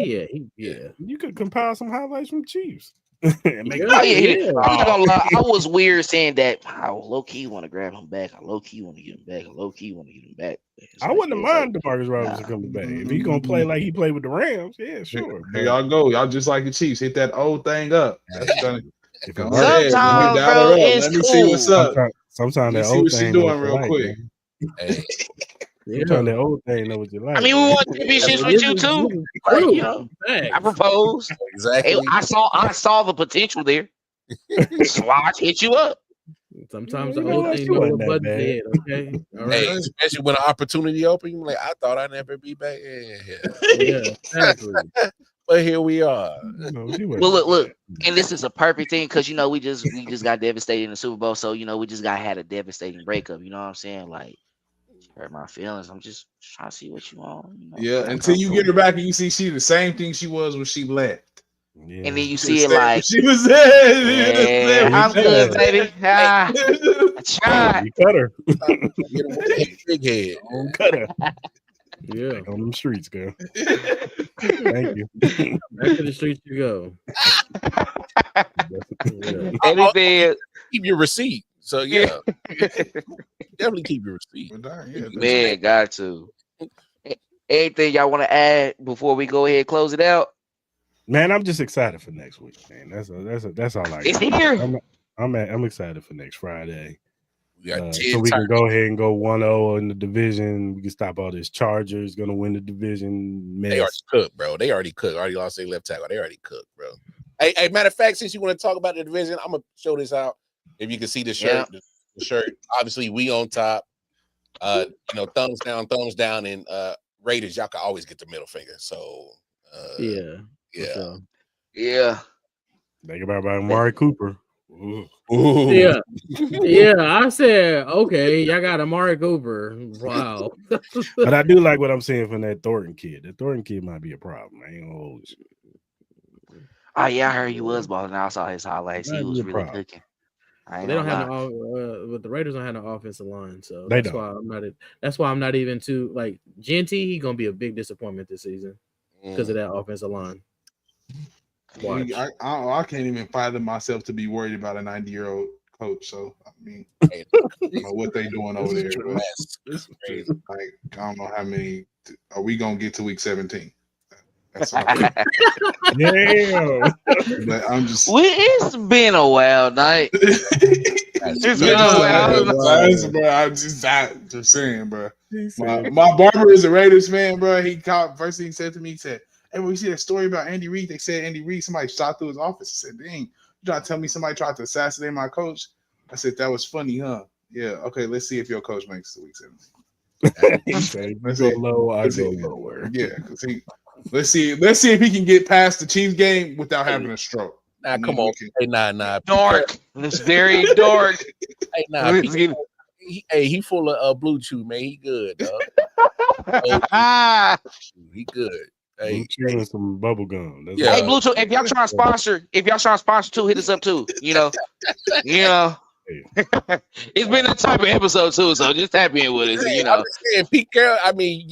you could compile some highlights from Chiefs. I'm not gonna lie. I was weird saying that. I low key want to grab him back. I low key want to get him back. I low key want to get him back. I wouldn't mind DeMarcus Robinson coming back if he's gonna play like he played with the Rams. Yeah, sure. Here y'all go. Y'all just like the Chiefs. Hit that old thing up. Sometimes, bro, it's Let me cool. see what's up. Sometimes that see old what thing she's doing real quick. Sometimes that old thing know what you like. I mean, we want championships with you too. Like, you know, I propose. Exactly. Hey, I saw the potential there. Swatch hit you up. Sometimes the old thing know what button head. Okay. All right. Hey, especially when an opportunity opens, you're like, I thought I'd never be back. Yeah, exactly. But here we are. Well, look, and this is a perfect thing because you know we just got devastated in the Super Bowl, so you know we just had a devastating breakup. You know what I'm saying? Like, hurt my feelings. I'm just trying to see what you want. You know? Yeah, until you get her back and you see she the same thing she was when she left. Yeah. And then you see it like she was there. Yeah, I'm good, baby. I tried. You cut her. Big head. Cut her. Yeah. On them streets, girl. Thank you. Back to the streets you go. Anything. Keep your receipt. So yeah, definitely keep your receipt. Man, got to. Anything y'all want to add before we go ahead and close it out? Man, I'm just excited for next week, man. That's all I got. It's here. I'm excited for next Friday. So we can go ahead and go 1-0 in the division. We can stop all this Chargers gonna win the division. Mess. They already cooked, bro. They already cooked. Already lost their left tackle. They already cooked, bro. Hey, matter of fact, since you want to talk about the division, I'm gonna show this out. If you can see the shirt, the shirt. Obviously, we on top. Thumbs down, and Raiders. Y'all can always get the middle finger. So yeah. Think about Amari Cooper. Ooh. Yeah. I said, okay, y'all got Amari Cooper. Wow. But I do like what I'm seeing from that Thornton kid. The Thornton kid might be a problem. I ain't gonna hold you. Oh yeah, I heard he was balling. I saw his highlights. He was really cooking. They don't have but the Raiders don't have no offensive line, so that's why I'm not even too like Genty. He's gonna be a big disappointment this season because of that offensive line. I can't even fathom myself to be worried about a 90-year-old coach. So I mean, I don't know what they doing over there. But like, I don't know how many are we gonna get to week 17. That's all. Damn. But I'm just. It's been a wild night. It's been a wild night. Bro, I'm just saying, bro. My barber is a Raiders fan, bro. He called first thing he said to me. He said, "Hey, we see that story about Andy Reid. They said Andy Reid, somebody shot through his office." I said, "Dang, you trying to tell me somebody tried to assassinate my coach?" I said, "That was funny, huh?" Yeah. Okay, let's see if your coach makes the week 17. Let's go low. I go lower. Yeah, because let's see if he can get past the Chiefs game without having a stroke. Nah, come on. Hey, nah. Dark. It's very dark. Hey, nah. He full of blue chew, man. He good, dog. He good. Hey, chewing some bubble gum. Hey, Bluetooth. If y'all trying to sponsor too, hit us up too. You know. It's been a type of episode too, so just tap in with us. You know. I'm saying Pete Carroll. I mean,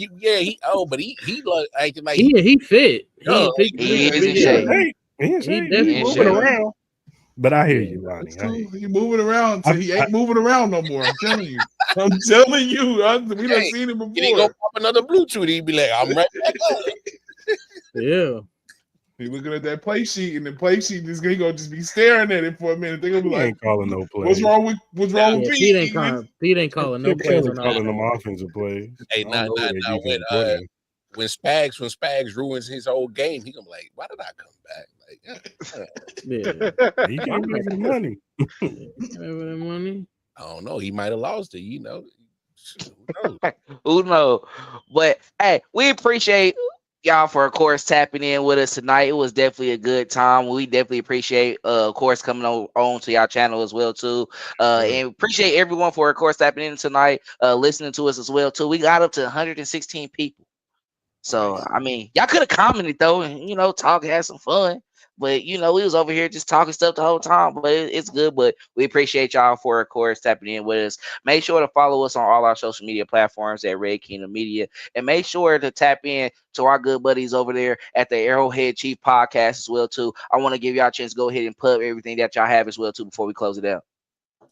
but he acting like he fit. He is in shape. He's moving around. But I hear you, Lonnie. He's moving around. He ain't moving around no more. I'm telling you. We done seen him before. He go pop another Bluetooth. He be like, I'm right back up. Yeah. He looking at that play sheet, and the play sheet is gonna just be staring at it for a minute. They're gonna be like, ain't calling no plays. What's wrong with Pete? Pete ain't calling no plays. Calling them offensive plays. Hey, when Spags ruins his whole game, he gonna be like, why did I come back? Like, he can't give the money. I don't know. He might have lost it. You know. Who knows? But hey, we appreciate y'all for, of course, tapping in with us tonight. It was definitely a good time. We definitely appreciate, of course, coming on to y'all channel as well too. And appreciate everyone for, of course, tapping in tonight, listening to us as well too. We got up to 116 people. So Nice. I mean, y'all could have commented though, and talk, had some fun. But we was over here just talking stuff the whole time. But it's good. But we appreciate y'all for, of course, tapping in with us. Make sure to follow us on all our social media platforms at Red Kingdom Media, and make sure to tap in to our good buddies over there at the Arrowhead Chief Podcast as well too. I want to give y'all a chance to go ahead and put everything that y'all have as well too before we close it out.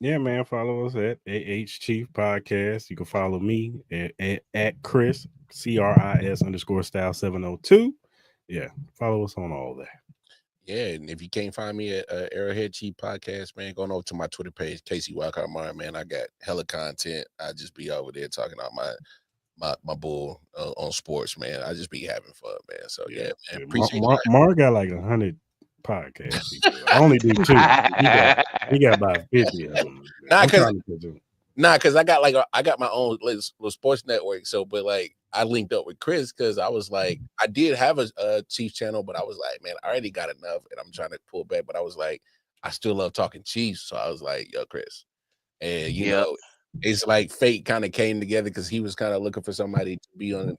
Yeah, man. Follow us at AH Chief Podcast. You can follow me at Chris CRIS_style 702. Yeah, follow us on all that. Yeah, and if you can't find me at Arrowhead Chief Podcast, man, going over to my Twitter page, Casey Wildcard Martin, man. I got hella content. I just be over there talking about my bull on sports, man. I just be having fun, man. So yeah, man, appreciate it. Mar got like 100 podcasts. I only do 2. He got about 50 of them. Because I got my own little sports network. So, but like I linked up with Chris because I was like, I did have a Chiefs channel, but I was like, man, I already got enough, and I'm trying to pull back. But I was like, I still love talking Chiefs, so I was like, yo, Chris, and you know, it's like fate kind of came together because he was kind of looking for somebody to be on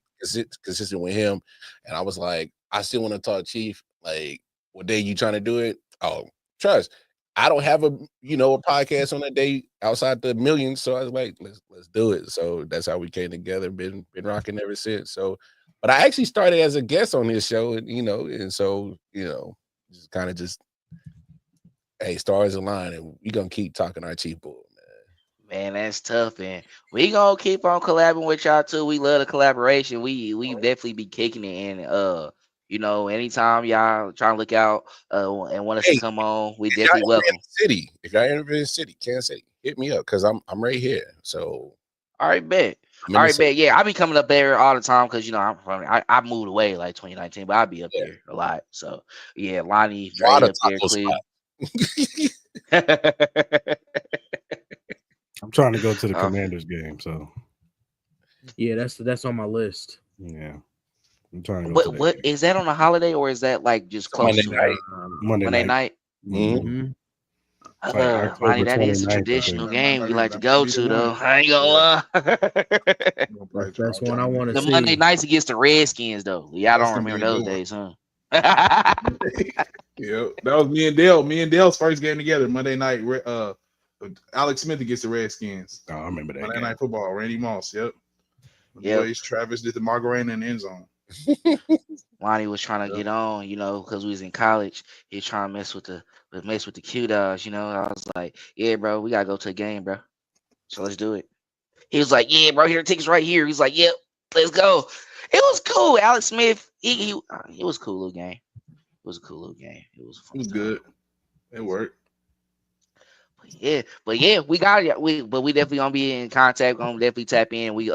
consistent with him, and I was like, I still want to talk Chief. Like, what day you trying to do it? Oh, trust. I don't have a podcast on that day outside the millions, so I was like, let's do it. So that's how we came together. Been rocking ever since. So, but I actually started as a guest on this show, and so just kind of hey, stars align, and we gonna keep talking our Chief bull, man. That's tough, and we gonna keep on collabing with y'all too. We love the collaboration. We definitely be kicking it, and anytime y'all trying to look out and want us to come on, we definitely welcome. If y'all ever in the city, Kansas City, hit me up because I'm right here. So all right, bet. All right, bet. Yeah, I be coming up there all the time because I'm from. I moved away like 2019, but I'll be up there a lot. So yeah, Lonnie, Dre up there, Cleve. I'm trying to go to the Commanders game, so yeah, that's on my list. Yeah. I'm trying to go what is that on a holiday or is that like just close Monday to night? Monday night? Mm-hmm. Lonnie, that is a traditional game we like to go to, though. I ain't gonna lie. That's one I want to see. The Monday nights against the Redskins, though. Y'all don't remember those days, huh? Yeah, that was me and Dale. Me and Dale's first game together Monday night. Alex Smith against the Redskins. Oh, I remember that. Monday Night Football. Randy Moss. Yep. Yeah. Travis did the Margarine in the end zone. Lonnie was trying to get on, because we was in college. He was trying to mess with the Q dogs, I was like, yeah, bro, we gotta go to a game, bro. So let's do it. He was like, yeah, bro, here, tickets right here. He's like, yep, let's go. It was cool. Alex Smith, it was a cool little game. It was a cool little game. It was fun. It was good. It worked. But yeah, we got it. We definitely gonna be in contact. We're gonna definitely tap in. We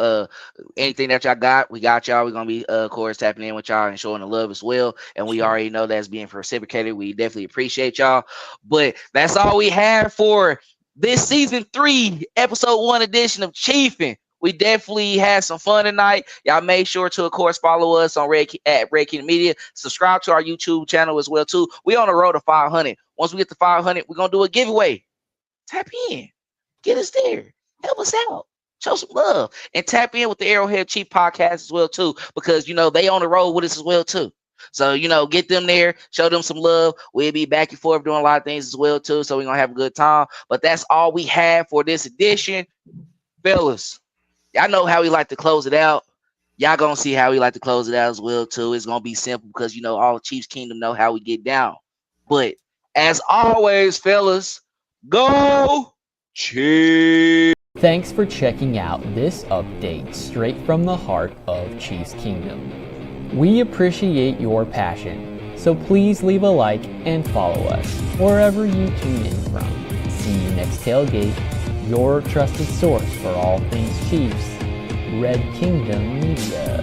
anything that y'all got, we got y'all. We're gonna be of course tapping in with y'all and showing the love as well. And we already know that's being reciprocated. We definitely appreciate y'all. But that's all we have for this season 3, episode 1 edition of Chiefin. We definitely had some fun tonight. Y'all make sure to, of course, follow us on at Red Kingdom Media. Subscribe to our YouTube channel as well too. We on the road to 500. Once we get to 500, we're gonna do a giveaway. Tap in, get us there, help us out, show some love, and tap in with the Arrowhead Chief Podcast as well too, because they on the road with us as well too. So get them there, show them some love. We'll be back and forth doing a lot of things as well too. So we're gonna have a good time. But that's all we have for this edition, fellas. Y'all know how we like to close it out. Y'all gonna see how we like to close it out as well too. It's gonna be simple because all Chiefs Kingdom know how we get down. But as always, fellas. Go Chiefs! Thanks for checking out this update straight from the heart of Chiefs Kingdom. We appreciate your passion, so please leave a like and follow us wherever you tune in from. See you next tailgate, your trusted source for all things Chiefs, Red Kingdom Media.